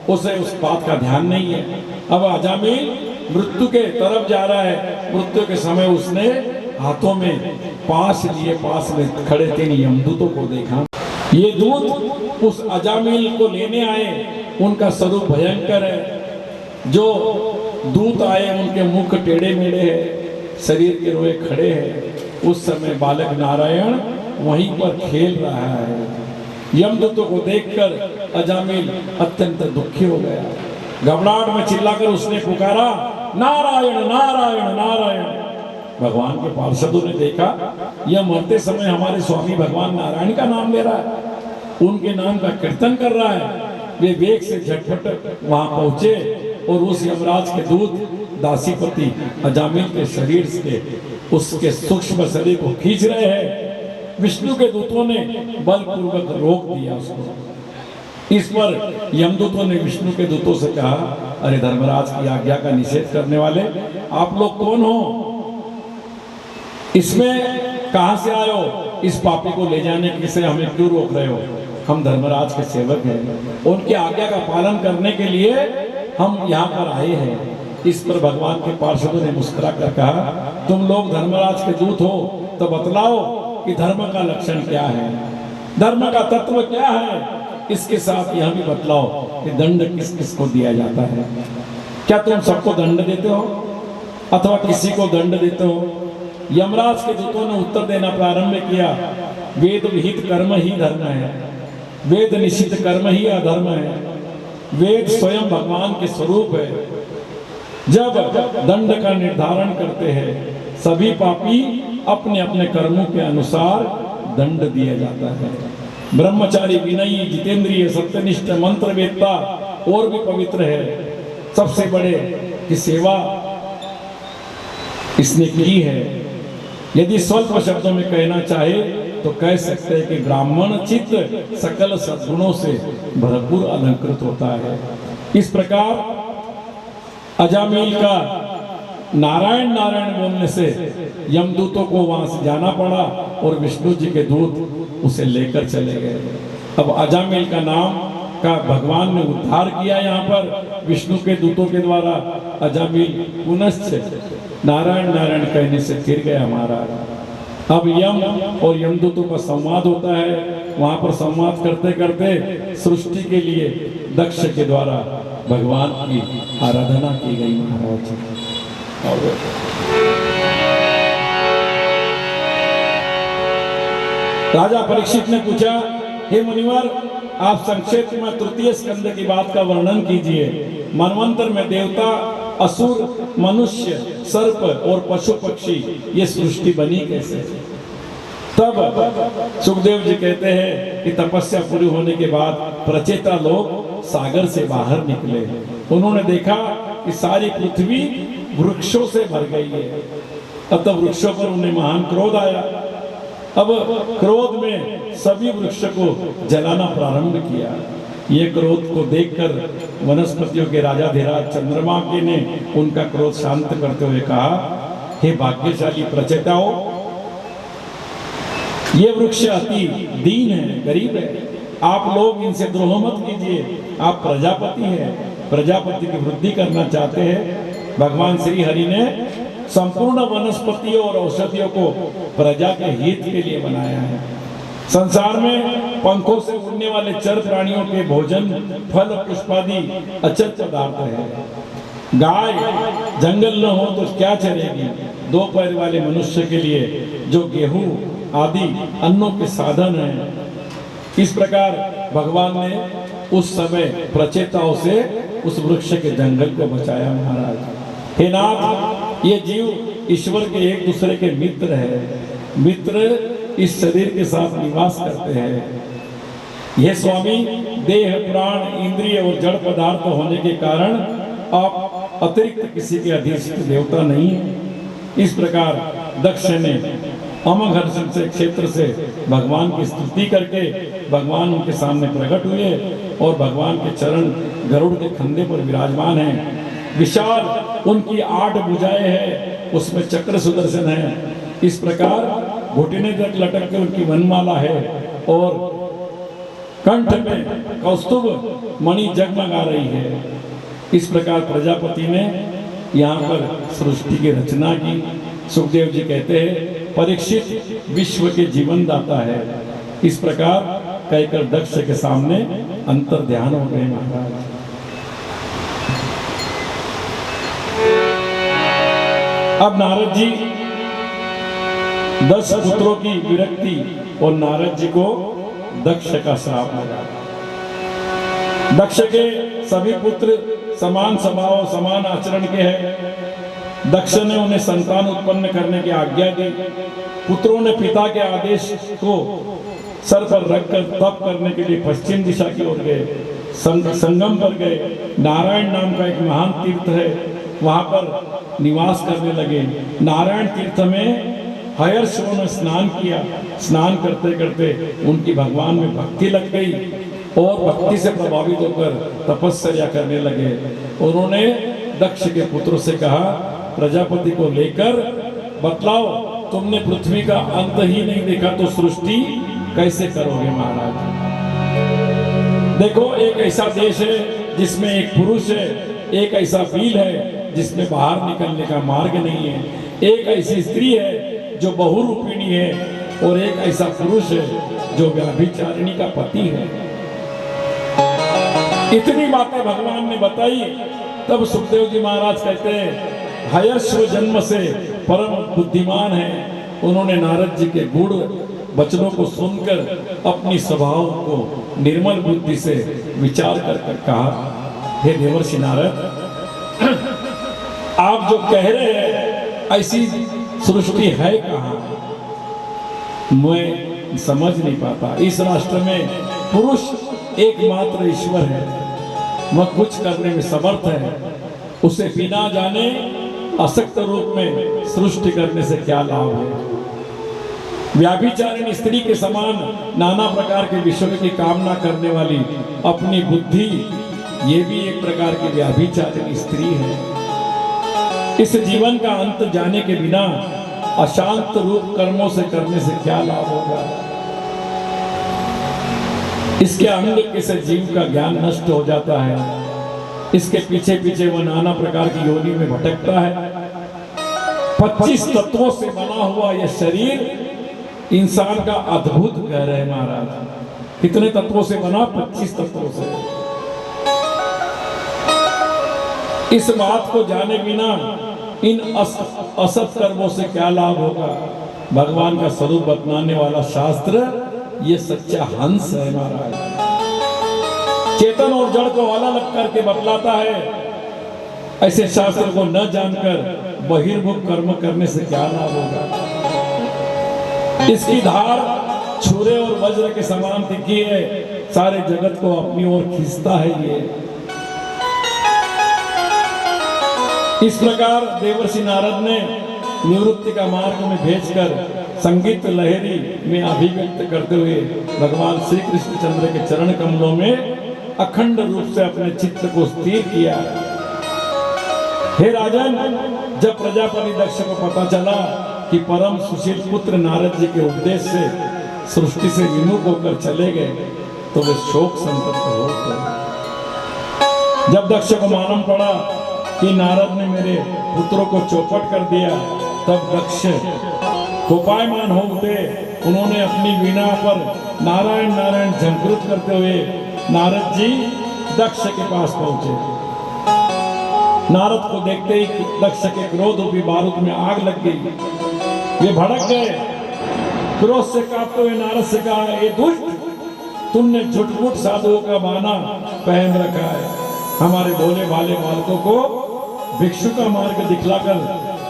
उसे उस बात का ध्यान नहीं है। अब अजामिल मृत्यु के तरफ जा रहा है। मृत्यु के समय उसने हाथों में पास लिए पास में खड़े 3 यमदूतों को देखा। ये दूत उस अजामिल को लेने आए। उनका स्वरूप भयंकर है। जो दूत आए उनके मुख टेढ़े मेढ़े हैं, शरीर के रोए खड़े हैं। उस समय बालक नारायण वहीं पर खेल रहा है। यमदूतों को देखकर अजामिल अत्यंत दुखी हो गया। घबराहट में चिल्लाकर उसने पुकारा, नारायण नारायण नारायण। भगवान के पार्षदों ने देखा यह मरते समय हमारे स्वामी भगवान नारायण का नाम ले रहा है, उनके नाम का कीर्तन कर रहा है। वे वेग से झटपट वहां पहुंचे और उस यमराज के दूत दासीपति अजामिल के शरीर से उसके सूक्ष्म शरीर को खींच रहे हैं। विष्णु के दूतों ने बलपूर्वक रोक दिया उसको। इस पर यमदूतों ने विष्णु के दूतों से कहा, अरे धर्मराज की आज्ञा का निषेध करने वाले आप लोग कौन हो? इसमें कहां से आए हो? इस पापी को ले जाने के से हमें क्यों रोक रहे हो? हम धर्मराज के सेवक हैं, उनकी आज्ञा का पालन करने के लिए हम यहाँ पर आए हैं। इस पर भगवान के पार्षदों ने मुस्कुरा कर कहा, तुम लोग धर्मराज के दूत हो तो बतलाओ कि धर्म का लक्षण क्या है, धर्म का तत्व क्या है। इसके साथ यह भी बतलाओ कि दंड किस किस को दिया जाता है। क्या तुम सबको दंड देते हो अथवा किसी को दंड देते हो? यमराज के दूतों ने उत्तर देना प्रारंभ किया, वेद विहित कर्म ही धर्म है, वेद निषिद्ध कर्म ही अधर्म है, वेद स्वयं भगवान के स्वरूप है। जब दंड का निर्धारण करते हैं सभी पापी अपने अपने कर्मों के अनुसार दंड दिया जाता है। ब्रह्मचारी, विनयी, जितेंद्रिय, सत्यनिष्ठ, मंत्रवेत्ता और भी पवित्र है, सबसे बड़े की सेवा इसने की है। यदि स्वल्प शब्दों में कहना चाहे तो कह सकते हैं कि ब्राह्मण चित्त सकल सद्गुणों से भरपूर अलंकृत होता है। इस प्रकार अजामिल का नारायण नारायण बोलने से यमदूतों को वहां से जाना पड़ा और विष्णु जी के दूत उसे लेकर चले गए। अब अजामिल का नाम का भगवान ने उद्धार किया यहाँ पर विष्णु के दूतों के द्वारा। अजामिल पुनश्च नारायण नारायण कहने से फिर गया हमारा। अब यम और यमदूतों का संवाद होता है। वहां पर संवाद करते करते सृष्टि के लिए दक्ष के द्वारा भगवान की आराधना की गई महाराज। राजा परीक्षित ने पूछा, हे मुनिवर, आप संक्षेप में तृतीय स्कंद की बात का वर्णन कीजिए। मनवंतर में देवता, असुर, मनुष्य, सर्प और पशु पक्षी ये सृष्टि बनी कैसे? तब सुखदेव जी कहते हैं कि तपस्या पूरी होने के बाद प्रचेता लोग सागर से बाहर निकले। उन्होंने देखा कि सारी पृथ्वी वृक्षों से भर गई है। अतः वृक्षों पर उन्हें महान क्रोध आया। अब क्रोध में सभी वृक्ष को जलाना प्रारंभ किया। ये क्रोध को देखकर वनस्पतियों के राजाधिराज चंद्रमा के ने उनका क्रोध शांत करते हुए कहा, हे भाग्यशाली प्रचेताओं, ये वृक्ष अति दीन है, गरीब है, आप लोग इनसे द्रोह मत कीजिए। आप प्रजापति हैं, प्रजापति की वृद्धि करना चाहते हैं। भगवान श्री हरि ने संपूर्ण वनस्पतियों और औषधियों को प्रजा के हित के लिए बनाया है। संसार में पंखों से उड़ने वाले चर प्राणियों के भोजन, फल, पुष्पादि अचल पदार्थ है। गाय जंगल न हो तो क्या चलेगी? दो पैर वाले मनुष्य के लिए जो गेहूं आदि अन्नों के साधन है। इस प्रकार भगवान ने उस समय प्रचेताओं से उस वृक्ष के जंगल को बचाया महाराज। हे नाथ, ये जीव ईश्वर के एक दूसरे के मित्र है। मित्र इस शरीर के साथ निवास करते हैं। यह स्वामी देह, प्राण, इंद्रिय और जड़ पदार्थ होने के कारण आप अतिरिक्त किसी के अधिष्ठ देवता नहीं है। इस प्रकार दक्ष ने अमघर्षण से क्षेत्र से भगवान की स्तुति करके भगवान उनके सामने प्रकट हुए और भगवान के चरण गरुड़ के खंधे पर विराजमान हैं। विशाल उनकी 8 भुजाएं हैं, उसमें चक्र सुदर्शन है। इस प्रकार घुटने तक लटक के उनकी वनमाला है और कंठ में कौस्तुभ मणि जगमगा रही है। इस प्रकार प्रजापति ने यहाँ पर सृष्टि की रचना की। सुखदेव जी कहते हैं, परीक्षित विश्व के जीवन दाता है। इस प्रकार कहकर दक्ष के सामने अंतर ध्यान हो गए महाराज। अब नारद जी 10 पुत्रों की विरक्ति और नारद जी को दक्ष का श्राप लगा। दक्ष के सभी पुत्र समान स्वभाव, समान आचरण के हैं। दक्ष ने उन्हें संतान उत्पन्न करने की आज्ञा दी। पुत्रों ने पिता के आदेश को सर पर रखकर तप करने के लिए पश्चिम दिशा की ओर गए। संगम पर गए। नारायण नाम का एक महान तीर्थ है, वहां पर निवास करने लगे। नारायण तीर्थ में हर्षों ने स्नान किया। स्नान करते करते उनकी भगवान में भक्ति लग गई और भक्ति से प्रभावित होकर तपस्या करने लगे। उन्होंने दक्ष के पुत्रों से कहा, प्रजापति को लेकर बतलाओ, तुमने पृथ्वी का अंत ही नहीं देखा तो सृष्टि कैसे करोगे महाराज? देखो, एक ऐसा देश है जिसमें एक पुरुष है, एक ऐसा बील है जिसमें बाहर निकलने का मार्ग नहीं है। एक ऐसी स्त्री है जो बहुरूपिणी है और एक ऐसा पुरुष है जो व्यभिचारिणी का पति है। इतनी बातें भगवान ने बताई। तब सुखदेव जी महाराज कहते हैं हयस्व जन्म से परम बुद्धिमान है। उन्होंने नारद जी के गुण वचनों को सुनकर अपनी स्वभाव को निर्मल बुद्धि से विचार कर कहा, हे देवर्षि नारद, आप जो कह रहे हैं ऐसी सृष्टि है कहाँ? मैं समझ नहीं पाता। इस राष्ट्र में पुरुष एकमात्र ईश्वर है, वह कुछ करने में समर्थ है। उसे बिना जाने असक्त रूप में सृष्टि करने से क्या लाभ है? व्याभिचारिणी स्त्री के समान नाना प्रकार के विषयों की कामना करने वाली अपनी बुद्धि, ये भी एक प्रकार की व्याभिचारिणी स्त्री है। इस जीवन का अंत जाने के बिना अशांत रूप कर्मों से करने से क्या लाभ होगा? इसके अंग से जीव का ज्ञान नष्ट हो जाता है। इसके पीछे पीछे वो नाना प्रकार की योनि में भटकता है। 25 तत्वों से बना हुआ यह शरीर इंसान का अद्भुत कह रहे हैं महाराज। कितने तत्वों से बना? 25 तत्वों से। इस बात को जाने बिना इन असत कर्मों से क्या लाभ होगा? भगवान का स्वरूप बतलाने वाला शास्त्र ये सच्चा हंस है महाराज। चेतन और जड़ को अलग करके बतलाता है। ऐसे शास्त्र को न जानकर बहिर्मुख कर्म करने से क्या लाभ होगा? इसकी धार छुरे और वज्र के समान दिखी है, सारे जगत को अपनी ओर खींचता है ये। इस प्रकार देवर्षि नारद ने निवृत्ति का मार्ग में भेजकर संगीत लहरी में अभिव्यक्त करते हुए भगवान श्री कृष्ण चंद्र के चरण कमलों में अखंड रूप से अपने चित्त को स्थिर किया। हे राजन, जब प्रजापति दक्ष को पता चला कि परम सुशील पुत्र नारद जी के उपदेश से सृष्टि से विमुख होकर चले गए तो वे शोक संतप्त हो गए। जब दक्ष को मालूम पड़ा कि नारद ने मेरे पुत्रों को चौपट कर दिया, तब दक्ष कोपायमान हो उठे। उन्होंने अपनी वीणा पर नारायण नारायण झंकृत करते हुए नारद जी दक्ष के पास पहुंचे। नारद को देखते ही दक्ष के क्रोध रूपी बारूद में आग लग गई। वे भड़क गए। क्रोध से कांपते हुए नारद से कहा, ये दुष्ट, तुमने झूठ-मूठ साधुओं का बहाना पहन रखा है। हमारे भोले भाले बालकों को भिक्षु का मार्ग दिखलाकर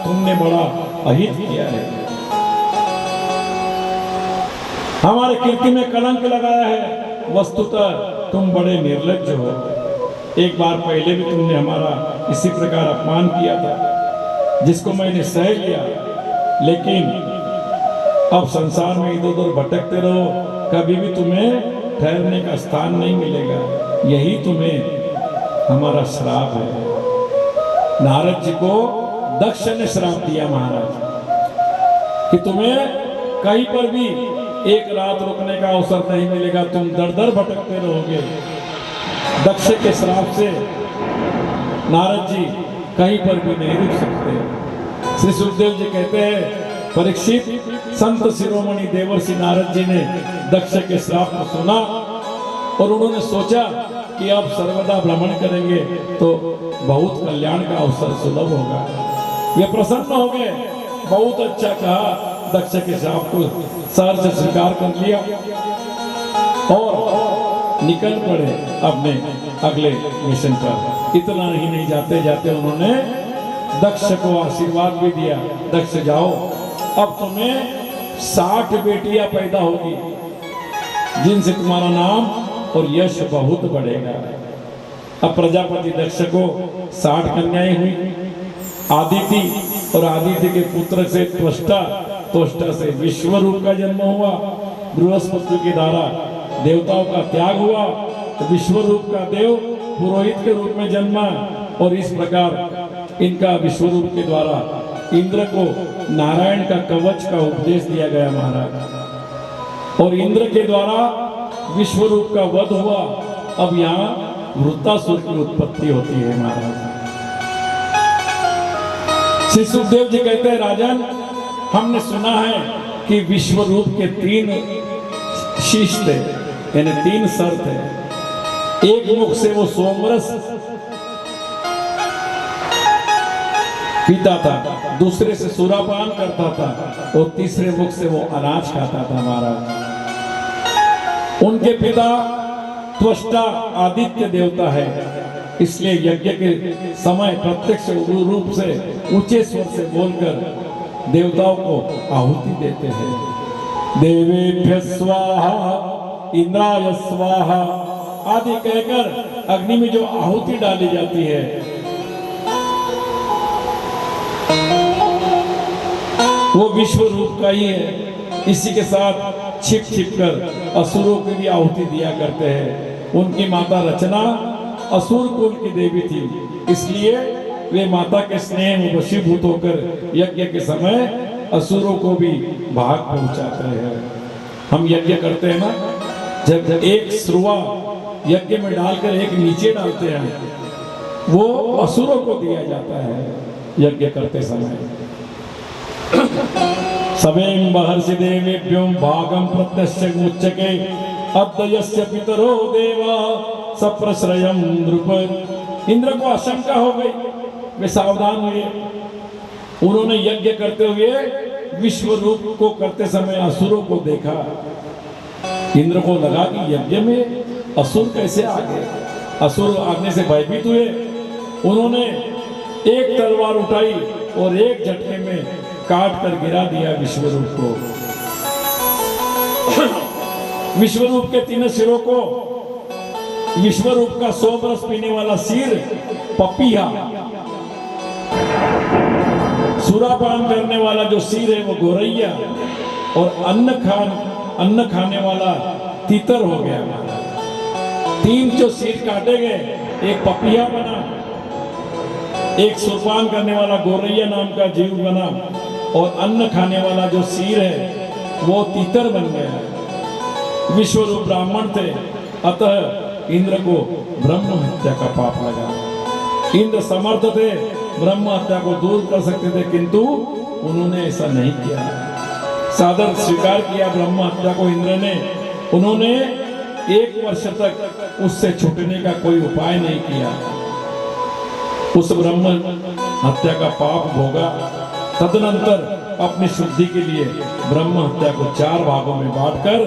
तुमने बड़ा अहित किया है। हमारे कीर्ति में कलंक लगाया है। वस्तुतः तुम बड़े निर्लज्ज हो। एक बार पहले भी तुमने हमारा इसी प्रकार अपमान किया था, जिसको मैंने सह लिया। लेकिन अब संसार में इधर उधर भटकते रहो, कभी भी तुम्हें ठहरने का स्थान नहीं मिलेगा। यही तुम्हें हमारा श्राप है। नारद जी को दक्ष ने श्राप दिया महाराज कि तुम्हें कहीं पर भी एक रात रुकने का अवसर नहीं मिलेगा, तुम दर दर भटकते रहोगे। दक्ष के श्राप से नारद जी कहीं पर भी नहीं रुक सकते। श्री सुखदेव जी कहते हैं, परीक्षित, संत शिरोमणि देवर्षि नारद जी ने दक्ष के श्राप को सुना और उन्होंने सोचा कि अब सर्वदा भ्रमण करेंगे तो बहुत कल्याण का अवसर सुलभ होगा। वे प्रसन्न हो गए। बहुत अच्छा कहा। दक्ष के श्राप को सर से स्वीकार कर लिया और निकल पड़े अपने अगले मिशन पर। इतना ही नहीं, जाते जाते उन्होंने दक्ष को आशीर्वाद भी दिया, दक्ष जाओ, अब तुम्हें 60 बेटियां पैदा होगी, जिनसे तुम्हारा नाम और यश बहुत बढ़ेगा। अब प्रजापति दक्ष को 60 कन्याएं हुई। आदिति और आदिति के पुत्र से त्वष्टा, त्वष्टा से विश्व रूप का जन्म हुआ। बृहस्पति के द्वारा देवताओं का त्याग हुआ तो विश्व रूप का देव पुरोहित के रूप में जन्मा। और इस प्रकार इनका विश्व रूप के द्वारा इंद्र को नारायण का कवच का उपदेश दिया गया महाराज। और इंद्र के द्वारा विश्व रूप का वध हुआ। अब यहाँ वृत्तासुर की उत्पत्ति होती है महाराज। श्री सुखदेव जी कहते हैं, राजन, हमने सुना है कि विश्व रूप के 3 शीश थे, यानी 3 सर थे। एक मुख से वो सोमरस पीता था, दूसरे से सुरापान करता था और तीसरे मुख से वो अनाज खाता था महाराज। उनके पिता त्वष्टा आदित्य देवता है, इसलिए यज्ञ के समय प्रत्यक्ष रूप से ऊंचे स्वर से बोलकर देवताओं को आहुति देते हैं। देवेभ्य स्वाहा, इंद्राय स्वाहा आदि कहकर अग्नि में जो आहुति डाली जाती है, वो विश्व रूप का ही है। इसी के साथ छिप छिप कर असुरों की भी आहुति दिया करते हैं। उनकी माता रचना असुर कुल की देवी थी, इसलिए वे माता के स्नेह में वशीभूत होकर यज्ञ के समय असुरों को भी भाग पहुंचाते हैं। हम यज्ञ करते हैं ना, जब एक श्रुआ यज्ञ में डालकर एक नीचे डालते हैं, वो असुरों को दिया जाता है यज्ञ करते समय। सवें महर्षि देवेभ्यो भागम प्रत्यक्ष उच्चके अद्यस्य पितरो देवा सप्रश्रयम नृप। इंद्र को आशंका हो गई, वे सावधान हुए। उन्होंने यज्ञ करते हुए विश्व रूप को करते समय असुरों को देखा। इंद्र को लगा कि यज्ञ में असुर कैसे आ गए। असुर आने से भयभीत हुए। उन्होंने एक तलवार उठाई और एक झटके में काट कर गिरा दिया विश्वरूप को। विश्वरूप के 3 सिरों को, विश्वरूप का 100 बरस पीने वाला सिर पपीहा, सुरापान करने वाला जो सिर है वो गोरैया, और अन्न खाने वाला तीतर हो गया। 3 जो सिर काटे गए, एक पपीहा बना, एक सुरपान करने वाला गोरैया नाम का जीव बना, और अन्न खाने वाला जो सिर है वो तीतर बन गया। विश्वरूप ब्राह्मण थे, अतः इंद्र को ब्रह्म हत्या का पाप लगा। इंद्र समर्थ थे, ब्रह्म हत्या को दूर कर सकते थे, किंतु उन्होंने ऐसा नहीं किया। सादर स्वीकार किया ब्रह्म हत्या को इंद्र ने। उन्होंने 1 वर्ष तक उससे छूटने का कोई उपाय नहीं किया। उस ब्रह्म हत्या का पाप भोगा। तदनंतर अपनी शुद्धि के लिए ब्रह्म हत्या को 4 भागों में बांटकर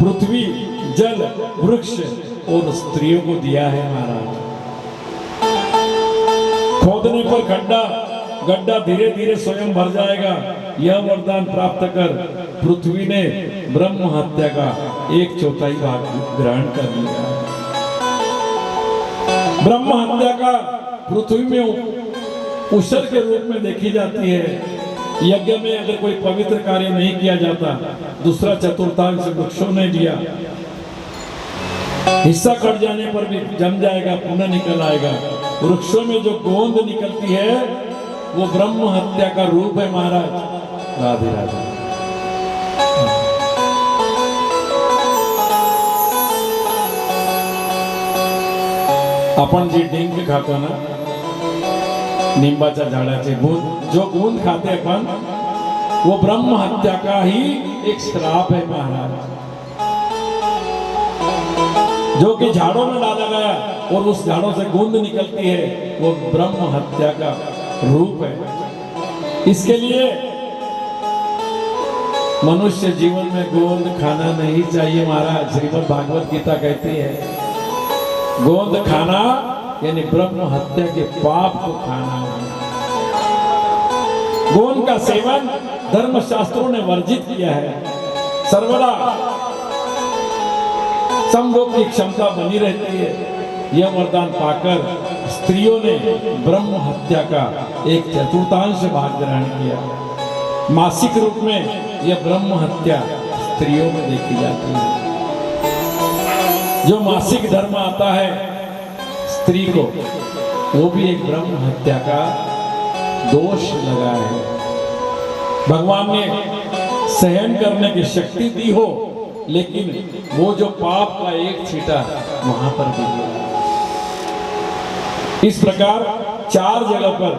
पृथ्वी, जल, वृक्ष और स्त्रियों को दिया है महाराज। खोदने पर गड्ढा धीरे धीरे स्वयं भर जाएगा, यह वरदान प्राप्त कर पृथ्वी ने ब्रह्म हत्या का 1/4 भाग ग्रहण कर लिया। ब्रह्म हत्या का पृथ्वी में उषर के रूप में देखी जाती है। यज्ञ में अगर कोई पवित्र कार्य नहीं किया जाता, दूसरा चतुर्थांश वृक्षों ने दिया, हिस्सा कट जाने पर भी जम जाएगा, पुनः निकल आएगा। वृक्षों में जो गोंद निकलती है वो ब्रह्म हत्या का रूप है महाराज। राधे राधे। आपण जी डिंक खातो ना, निंबाच्या झाडाचे जो गुण खाते अपन, वो ब्रह्म हत्या का ही एक श्राप है महाराज। जो कि झाड़ों में डाला गया और उस झाड़ों से गूंद निकलती है, वो ब्रह्म हत्या का रूप है। इसके लिए मनुष्य जीवन में गोंद खाना नहीं चाहिए महाराज। श्रीमद् भागवत गीता कहती है, गोंद खाना यानी ब्रह्म हत्या के पाप को खाना। गोंद का सेवन धर्म शास्त्रों ने वर्जित किया है। सर्वदा संभोग की क्षमता बनी रहती है। यह वरदान पाकर स्त्रियों ने ब्रह्म हत्या का 1/4 भाग ग्रहण किया। मासिक रूप में यह ब्रह्म हत्या स्त्रियों में देखी जाती है। जो मासिक धर्म आता है स्त्री को, वो भी एक ब्रह्म हत्या का दोष लगा है। भगवान ने सहन करने की शक्ति दी हो, लेकिन वो जो पाप का एक छींटा वहां पर भी गया। इस प्रकार 4 जगह पर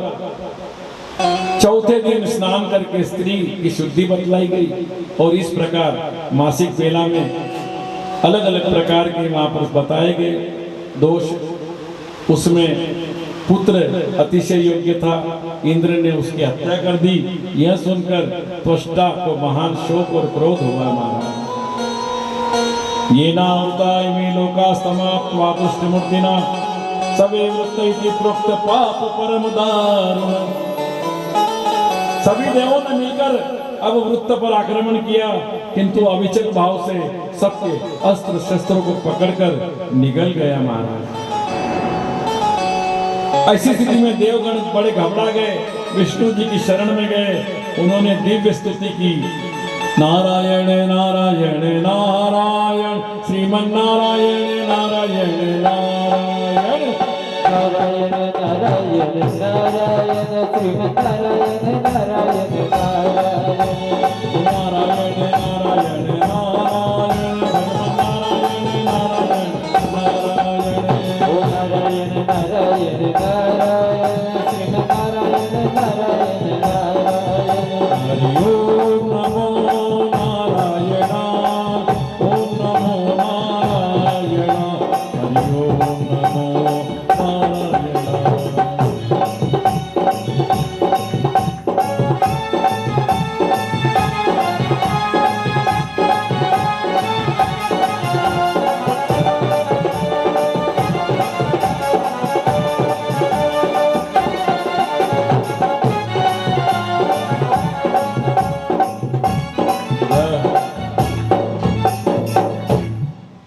चौथे दिन स्नान करके स्त्री की शुद्धि बतलाई गई। और इस प्रकार मासिक बेला में अलग अलग प्रकार के महापुरुष बताए गए दोष। उसमें पुत्र अतिशय योग्य था, इंद्र ने उसकी हत्या कर दी। यह सुनकर त्वष्टा को महान शोक और क्रोध हुआ। महाराज ये नाउताय में लोका समाप्त्वा पुष्टिमूर्तिना सवे वृत्त इति प्रोक्त पाप परम दारुण। सभी देवों ने मिलकर अब वृत्त पर आक्रमण किया, किंतु अविचल भाव से सबके अस्त्र शस्त्रों को पकड़कर निगल गया। महाराज ऐसी स्थिति में देवगण बड़े घबरा गए, विष्णु जी की शरण में गए। उन्होंने दिव्य स्तुति की, नारायण नारायण नारायण श्रीमन्नारायण नारायण नारायण नारायण नारायण नारायण श्रीमन्नारायण नारायण नारायण नारायण नारायण नारायण श्रीमन्नारायण नारायण नारायण ओ नारायण नारायण नारायण श्रीमन्नारायण नारायण नारायण हरि ओम नमो नारायण ओम नमो नारायण हरि ओम नमो नारायण।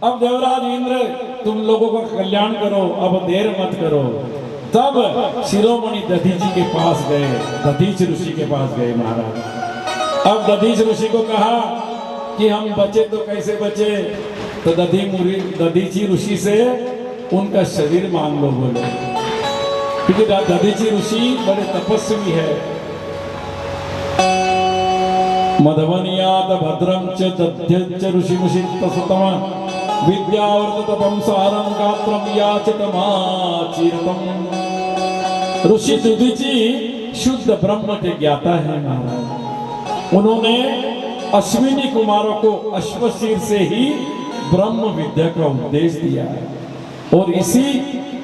अब देवराज इंद्र तुम लोगों का कल्याण करो, अब देर मत करो। तब शिरोमणि दधीचि के पास गए, दधीच ऋषि के पास गए। महाराज अब दधीच ऋषि को कहा कि हम बचे तो कैसे बचे, तो दधीचि ऋषि से उनका शरीर मांग लो बोले, क्योंकि दधीचि ऋषि बड़े तपस्वी है। मधवनियात भद्रम च दध्यच ऋषिमुषित सुतम विद्यावर्त तपम सारम गात्रम याचत माचिरतम। ऋषि दधीचि शुद्ध ब्रह्म के ज्ञाता है। महाराज उन्होंने अश्विनी कुमारों को अश्वशीर से ही ब्रह्म विद्या का उपदेश दिया है, और इसी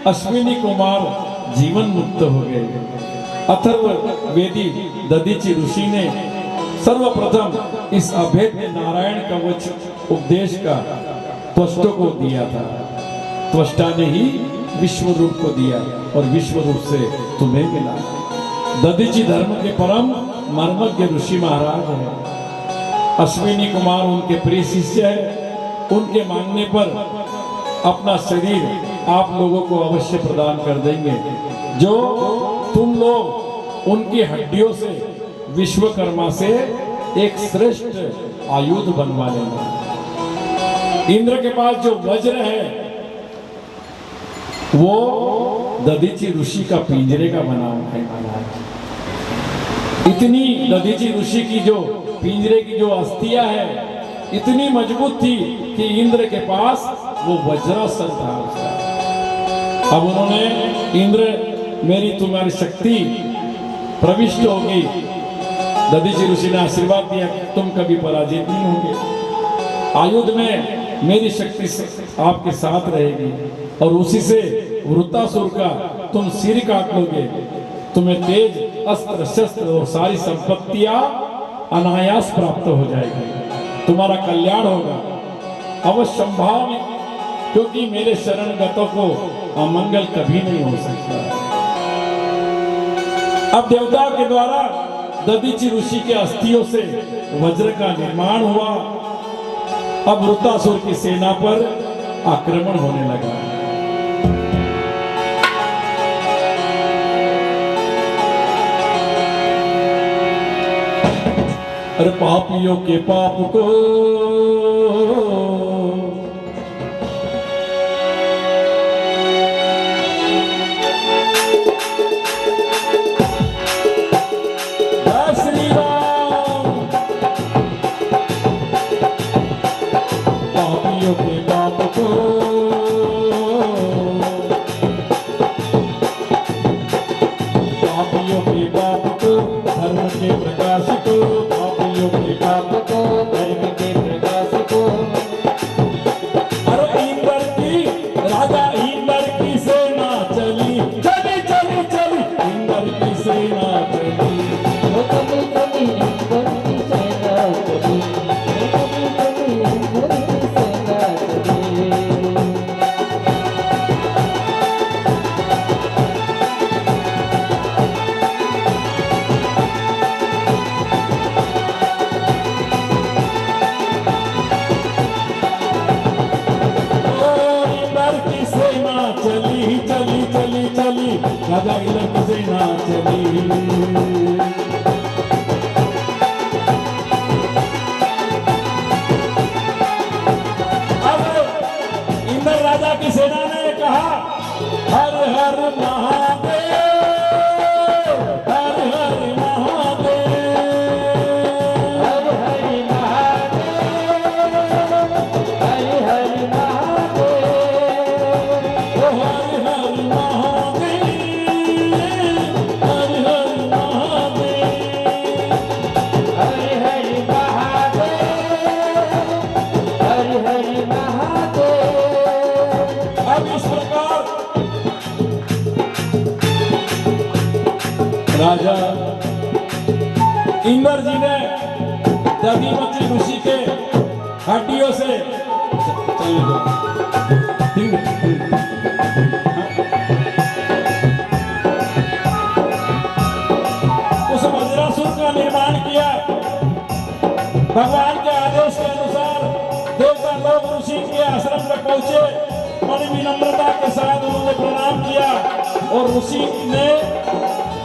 अश्विनी कुमार जीवन मुक्त हो गए। अथर्व वेदी दधीचि ऋषि ने सर्वप्रथम इस अभेद्य नारायण कवच उपदेश का त्वष्टा को दिया था। त्वष्टा ने ही विश्व रूप को दिया और विश्व रूप से तुम्हें मिला। दधीचि धर्म के परम मर्मज्ञ ऋषि महाराज है। अश्विनी कुमार उनके प्रिय शिष्य है। उनके मांगने पर अपना शरीर आप लोगों को अवश्य प्रदान कर देंगे, जो तुम लोग उनकी हड्डियों से विश्वकर्मा से एक श्रेष्ठ आयुध बनवा लेना। इंद्र के पास जो वज्र है वो दधीचि ऋषि का पिंजरे का बना हुआ है। इतनी दधीचि ऋषि की जो पिंजरे की जो अस्थियां है इतनी मजबूत थी कि इंद्र के पास वो वज्रासन था उसका। अब उन्होंने, इंद्र मेरी तुम्हारी शक्ति प्रविष्ट होगी। दधीचि ऋषि ने आशीर्वाद दिया कि तुम कभी पराजित नहीं होंगे। आयुध में मेरी शक्ति आपके साथ रहेगी और उसी से वृत्तासुर का तुम सिर काट लोगे। तुम्हें तेज अस्त्र शस्त्र और सारी संपत्तियां अनायास प्राप्त हो जाएगी। तुम्हारा कल्याण होगा अवश्यंभावी, क्योंकि मेरे शरणगतों को अमंगल कभी नहीं हो सकता। अब देवता के द्वारा दधीचि ऋषि के अस्थियों से वज्र का निर्माण हुआ। अब वृत्तासुर की सेना पर आक्रमण होने लगा। अरे पापियों के पाप को के प्रकाश को, पापियों के पाप को, धर्म के प्रकाश को। अरे इंद्र की राजा इंद्र की सेना चली चली चली चली, इंद्र की सेना चली। वो चली चली इंद्र की सेना चली, वो चली चली इंद्र की सेना चली। चली चली चली चली, राजा इंद्र की सेना चली। अब इंद्र राजा की सेना ने कहा, हर हर महादेव, हर हर महादेव, हर हर महादेव, हर हर महादेव, ओ हर हर महादेव, हर हर महादेव। हर हर महादेव, हर हर महादेव। अब इस प्रकार राजा इंद्र जी ने दधिमती ऋषि के हड्डियों से चलने दो। उस वज्रासुर का निर्माण किया। भगवान के आदेश के अनुसार देवता लोग ऋषि के आश्रम तक पहुंचे। बड़ी विनम्रता के साथ उन्होंने प्रणाम किया और ऋषि ने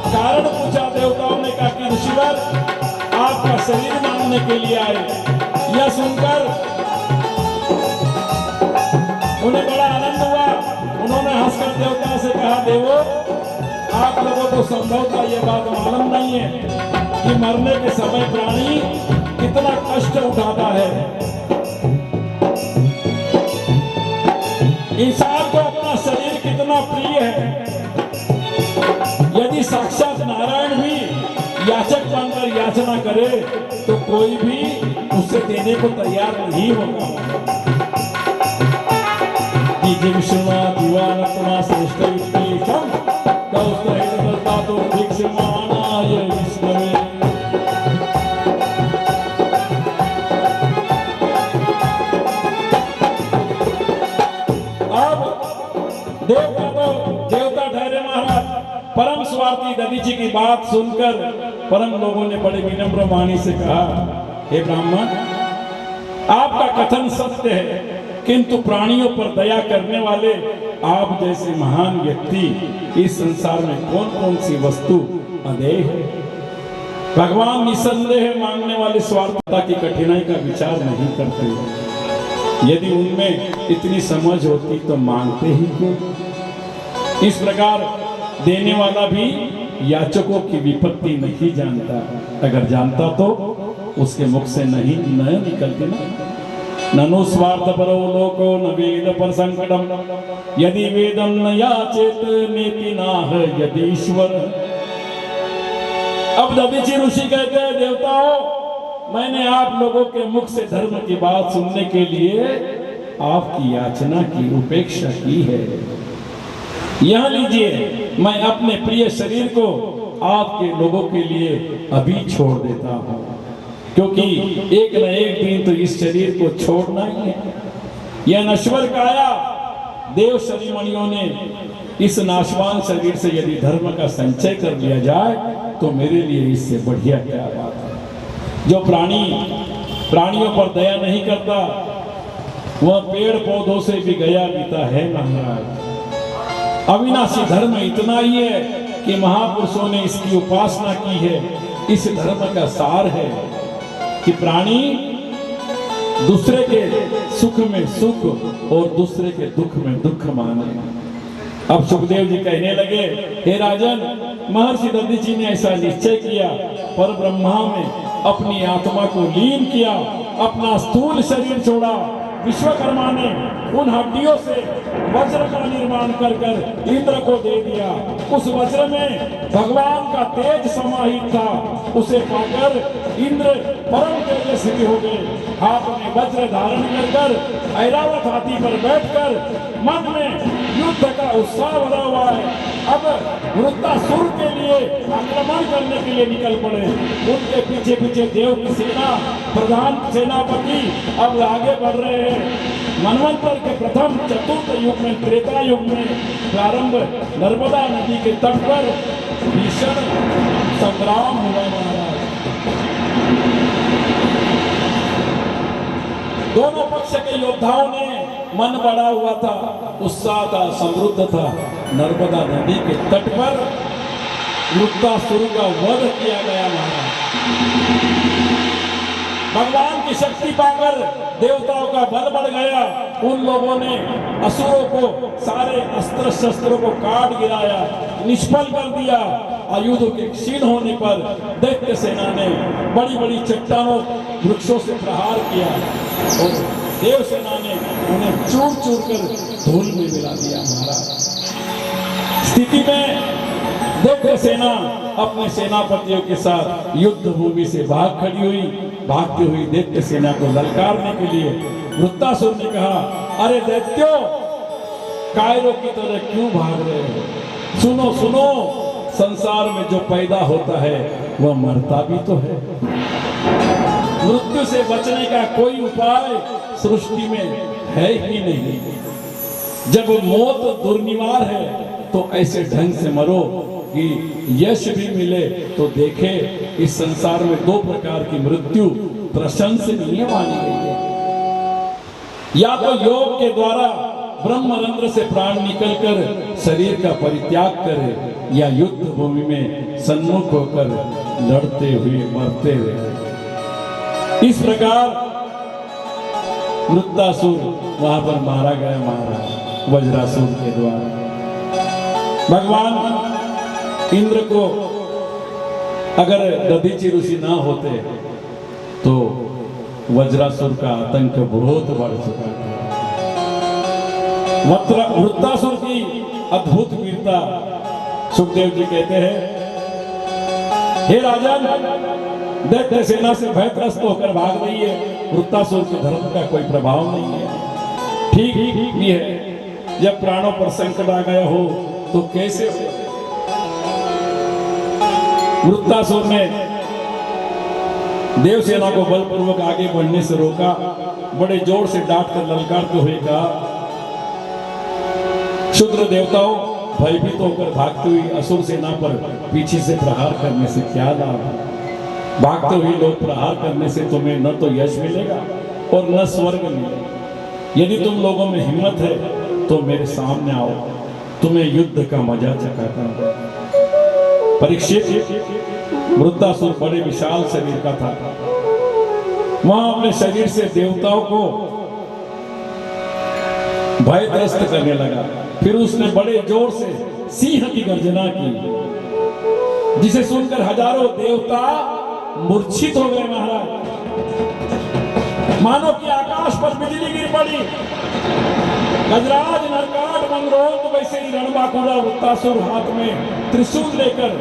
कारण पूछा। देवताओं ने कहा कि ऋषिवर, आपका शरीर मांगने के लिए आए। यह सुनकर उन्हें बड़ा आनंद हुआ। उन्होंने हंसकर देवता से कहा, देवो, आप लोगों को संभवतः यह बात मालूम नहीं है कि मरने के समय प्राणी कितना कष्ट उठाता है। इंसान को अपना शरीर कितना प्रिय है। यदि साक्षात नारायण भी याचक बनकर याचना करे तो कोई भी उसे देने को तैयार नहीं होगा। विष्णुना दिवानत्मा श्रेष्ठ युक्तिशम कौस्तुभा तो भिक्षमाणाय विष्णवे। अब देवता ठहरे महाराज। परम स्वार्थी दधीचि की बात सुनकर परम लोगों ने बड़े विनम्र वाणी से कहा, हे ब्राह्मण, आपका कथन सत्य है, किंतु प्राणियों पर दया करने वाले आप जैसे महान व्यक्ति इस संसार में कौन कौन सी वस्तु अदेय है। भगवान निसंदेह मांगने वाले स्वार्थता की कठिनाई का विचार नहीं करते। यदि उनमें इतनी समझ होती तो मांगते ही क्यों। इस प्रकार देने वाला भी याचकों की विपत्ति नहीं जानता। अगर जानता तो उसके मुख से नहीं न निकलते ना। ननु स्वार्थ परो लोको न वेद पर संकटम, यदि वेदम न याचेत नेति नाह यदीश्वर। अब दधीचि ऋषि कहते हैं, देवताओं, मैंने आप लोगों के मुख से धर्म की बात सुनने के लिए आपकी याचना की उपेक्षा की है। यह लीजिए, मैं अपने प्रिय शरीर को आपके लोगों के लिए अभी छोड़ देता हूँ, क्योंकि एक न एक दिन तो इस शरीर को छोड़ना ही है। यह नश्वर काया देव शरीमणियों ने इस नाशवान शरीर से यदि धर्म का संचय कर लिया जाए तो मेरे लिए इससे बढ़िया क्या बात है। जो प्राणियों पर दया नहीं करता वह पेड़ पौधों से भी गया बीता है महाराज। अविनाशी धर्म इतना ही है कि महापुरुषों ने इसकी उपासना की है। इस धर्म का सार है कि प्राणी दूसरे के सुख में सुख और दूसरे के दुख में दुख माने। अब सुखदेव जी कहने लगे, हे राजन, महर्षि दधीचि ने ऐसा निश्चय किया, पर ब्रह्मा में अपनी आत्मा को लीन किया, अपना स्थूल शरीर छोड़ा, विश्वकर्मा ने उन हड्डियों से वज्र का निर्माण कर कर इंद्र को दे दिया। उस वज्र में भगवान का तेज समाहित था। उसे पाकर इंद्र परम तेजस्वी हो गए। हाथ में वज्र धारण कर कर ऐरावत हाथी पर बैठकर मन में युद्ध का उत्साह भरा हुआ है। अब वृत्तासुर के लिए आक्रमण करने के लिए निकल पड़े। उनके पीछे पीछे देव की सेना, प्रधान सेनापति अब आगे बढ़ रहे हैं। मनवंतर के प्रथम चतुर्थ युग में, त्रेता युग में प्रारंभ नर्मदा नदी के तट पर भीषण संग्राम हुआ महाराज। दोनों पक्ष के योद्धाओं ने मन बढ़ा हुआ था, उत्साह था, समृद्ध था। नर्मदा नदी के तट पर वृत्तासुर का वध किया गया महाराज। भगवान की शक्ति पाकर देवताओं का बल बढ़ गया। उन लोगों ने असुरों को, सारे अस्त्र शस्त्रों को काट गिराया, निष्फल कर दिया। आयुध के क्षीण होने पर दैत्य सेना ने बड़ी बड़ी चट्टानों, वृक्षों से प्रहार किया और देव सेना ने उन्हें चूर चूर कर धूल में मिला दिया महाराज। स्थिति में दैत्य सेना अपने सेनापतियों के साथ युद्ध भूमि से भाग खड़ी हुई। भागती हुई दैत्य सेना को ललकारने के लिए वृत्तासुर ने कहा, अरे दैत्यों, कायरों की तरह क्यों भाग रहे हो? सुनो सुनो, संसार में जो पैदा होता है वह मरता भी तो है। मृत्यु से बचने का कोई उपाय सृष्टि में है ही नहीं। जब मौत दुर्निवार है तो ऐसे ढंग से मरो कि यश भी मिले। तो देखे, इस संसार में दो प्रकार की मृत्यु प्रशंसनीय मानी गई है। या तो योग के द्वारा ब्रह्मरंध्र से प्राण निकलकर शरीर का परित्याग करे, या युद्ध भूमि में सन्मुख होकर लड़ते हुए मरते रहे। इस प्रकार वृत्तासुर वहां पर मारा गया महाराज, वज्रासुर के द्वारा। भगवान इंद्र को अगर दधीचि ऋषि ना होते तो वज्रासुर का आतंक बहुत बढ़ चुका था। वृत्तासुर की अद्भुत वीरता सुखदेव जी कहते हैं, हे राजन, दैत्य सेना से भयग्रस्त होकर भाग रही है। वृत्तासुर के धर्म का कोई प्रभाव नहीं है। ठीक भी है, जब प्राणों पर संकट आ गया हो तो कैसे हो? वृत्तासुर ने देवसेना को बलपूर्वक आगे बढ़ने से रोका। बड़े जोर से डांट कर ललकारते हुए कहा, क्षुद्र देवताओं, भयभीत होकर भागती हुई असुर सेना पर पीछे से प्रहार करने से क्या लाभ है? भागते हुए लोग प्रहार करने से तुम्हें न तो यश मिलेगा और न स्वर्ग मिलेगा। यदि तुम लोगों में हिम्मत है तो मेरे सामने आओ, तुम्हें युद्ध का मजा चखाता हूं। परीक्षित, वृत्तासुर बड़े विशाल शरीर का था। वहां अपने शरीर से देवताओं को भयग्रस्त करने लगा। फिर उसने बड़े जोर से सिंह की गर्जना की, जिसे सुनकर हजारों देवता मूर्छित हो गए महाराज। मानो कि आकाश पर बिजली गिर पड़ी। गजराज, नरकाट, मंगरोध, वैसे ही रणबांकुरा वृत्तासुर हाथ में त्रिशूल लेकर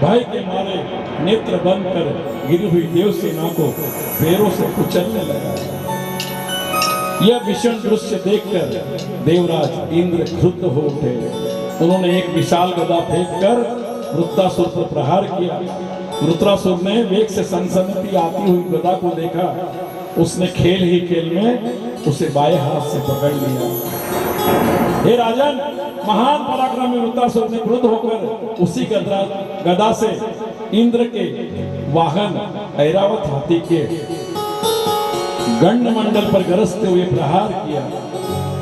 भय के मारे नेत्र बंद कर गिरी हुई देवसेना को पैरों से कुचलने लगा। यह भीषण दृश्य देखकर देवराज इंद्र क्रुद्ध हो उठे। उन्होंने एक विशाल गदा फेंककर वृत्तासुर पर प्रहार किया। वृत्रासुर ने वेग से सनसनाती आती हुई गदा को देखा। उसने खेल ही खेल में उसे बाएं हाथ से पकड़ लिया। हे राजन, महान पराक्रमी वृत्तासुर ने क्रुद्ध होकर उसी गदा से इंद्र के वाहन ऐरावत हाथी के गंडमंडल पर गरजते हुए प्रहार किया।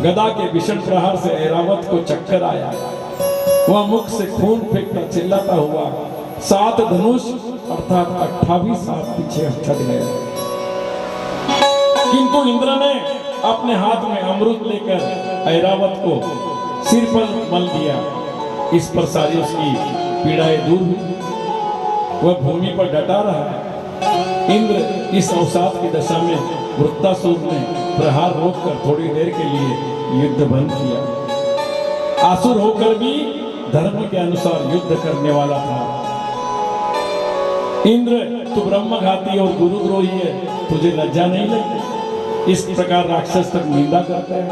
गदा के भीषण प्रहार से ऐरावत को चक्कर आया। वह मुख से खून फेंकता चिल्लाता हुआ 7 धनुष अर्थात 28 हाथ पीछे हट गए। किंतु इंद्र ने अपने हाथ में अमृत लेकर ऐरावत को सिर पर मल दिया। इस पर सारी उसकी पीड़ाएं दूर हुई। वह भूमि पर डटा रहा है। इंद्र इस अवसाद की दशा में वृत्तासुर ने प्रहार रोककर थोड़ी देर के लिए युद्ध बंद किया। आसुर होकर भी धर्म के अनुसार युद्ध करने वाला था। इंद्र, तू ब्रह्मघाती और गुरुद्रोही है, तुझे लज्जा नहीं लगती? इस प्रकार राक्षस तक निंदा करते हैं।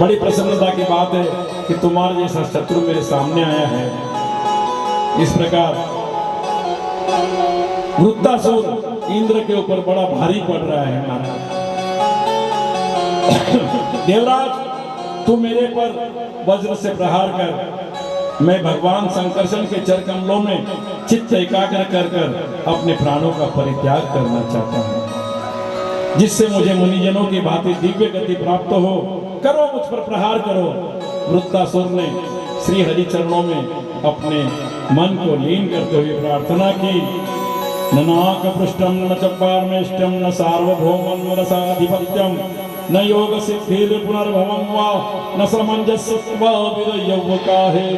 बड़ी प्रसन्नता की बात है कि तुम्हारा जैसा शत्रु मेरे सामने आया है। इस प्रकार वृत्तासुर इंद्र के ऊपर बड़ा भारी पड़ रहा है। महाराज देवराज, तू मेरे पर वज्र से प्रहार कर, मैं भगवान संकर्षण के चर कमलों में चित्त एकाग्र कर कर अपने प्राणों का परित्याग करना चाहता हूँ, जिससे मुझे मुनिजनों की भांति दिव्य गति प्राप्त हो। करो, मुझ पर प्रहार करो। वृत्तासुर ने श्री हरि चरणों में अपने मन को लीन करते हुए प्रार्थना की। न नाक पृष्ठम न चपारमेष्टम न सार्वभौमं न रसाधिपत्यम न योग सिद्धिर पुनर्भवं वा न समंजस्वा विरयौवकाहे।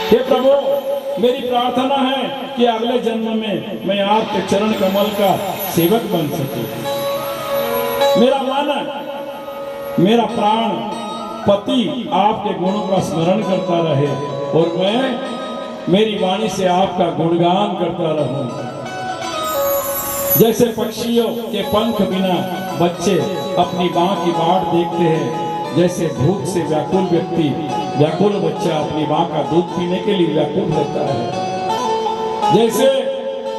हे प्रभु, मेरी प्रार्थना है कि अगले जन्म में मैं आपके चरण कमल का सेवक बन सकूं। मेरा मन, मेरा प्राण, पति आपके गुणों का स्मरण करता रहे और मैं मेरी वाणी से आपका गुणगान करता रहूं। जैसे पक्षियों के पंख बिना बच्चे अपनी मां की बाट देखते हैं, जैसे भूख से व्याकुल व्यक्ति, व्याकुल बच्चा अपनी मां का दूध पीने के लिए व्याकुल रहता है, जैसे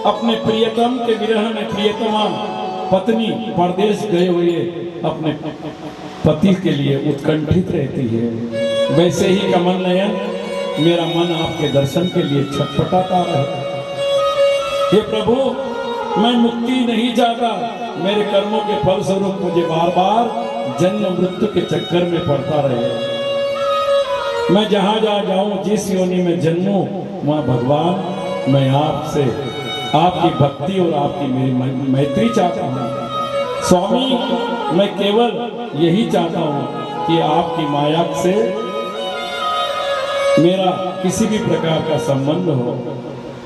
अपने प्रियतम के विरह में प्रियतमा पत्नी परदेश गए हुए अपने पति के लिए उत्कंठित रहती है, वैसे ही कमल नयन मेरा मन आपके दर्शन के लिए छटपटाता है। हे प्रभु, मैं मुक्ति नहीं चाहता। मेरे कर्मों के फलस्वरूप मुझे बार बार जन्म मृत्यु के चक्कर में पड़ता रहे। मैं जहां जहां जाऊं, जिस योनि में जन्मूं, वहां भगवान मैं आपसे आपकी भक्ति और आपकी मेरी मैत्री चाहता हूं। स्वामी, मैं केवल यही चाहता हूं कि आपकी माया से मेरा किसी भी प्रकार का संबंध हो।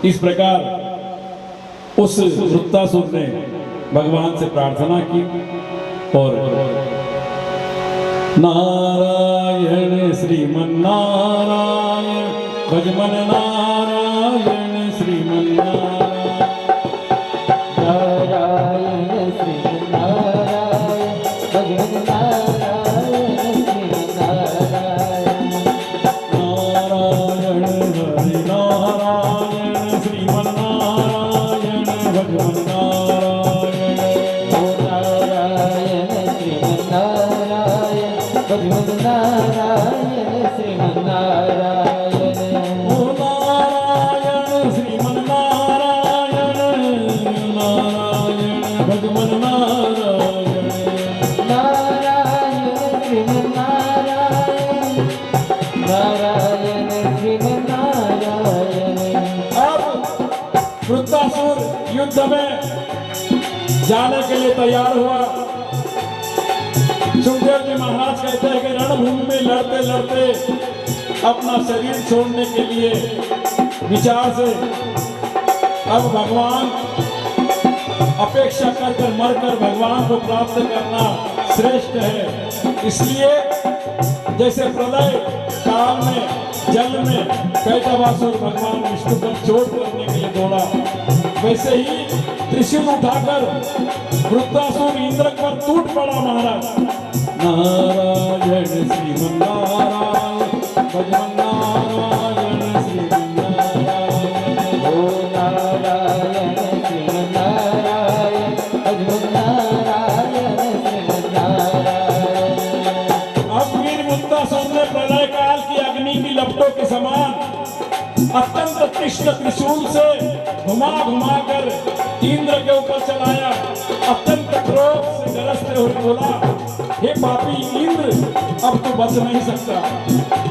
इस प्रकार उस वृत्तासुर ने भगवान से प्रार्थना की और नारायण श्रीमन्नारायण भजमन नारायण श्रीमन्नारायण श्रीमन्नारायण भजमन नारायण श्रीमन्नारायण नारायण हरि नारायण श्रीमन्नारायण भगवन् नारायण। ओ नारायण श्रीमन्नारायण भजमन नारायण श्रीमन्नारायण। ओ नारायण श्रीमन्नारायण नारायण भगवन् नारायण। नारायण श्रीमन्नारायण नारायण श्रीमन्नारायण। अब वृत्तासुर युद्ध में जाने के लिए तैयार हुआ। सुखदेव जी महाराज कहते हैं कि रणभूमि में लड़ते लड़ते अपना शरीर छोड़ने के लिए विचार से अब भगवान अपेक्षा कर मरकर भगवान को प्राप्त करना श्रेष्ठ है। इसलिए जैसे प्रलय काल में जल में कैटभासुर भगवान विष्णु पर चोट करने के लिए दौड़ा, वैसे ही त्रिशूल उठाकर वृत्तासुर इंद्र पर टूट पड़ा। महाराज नारायण श्रीमन्नारायण भगवन् नारायण श्रीमन्नारायण। ओ नारायण श्रीमन्नारायण भजमन नारायण श्रीमन्नारायण। अब वीर वृत्तासुर ने प्रलय काल की अग्नि की लपटों के समान अत्यंत तीक्ष्ण त्रिशूल से घुमा घुमा कर इंद्र के ऊपर चलाया। अत्यंत क्रोध से गरजते हुए बोला, हे पापी इंद्र, अब तो बच नहीं सकता।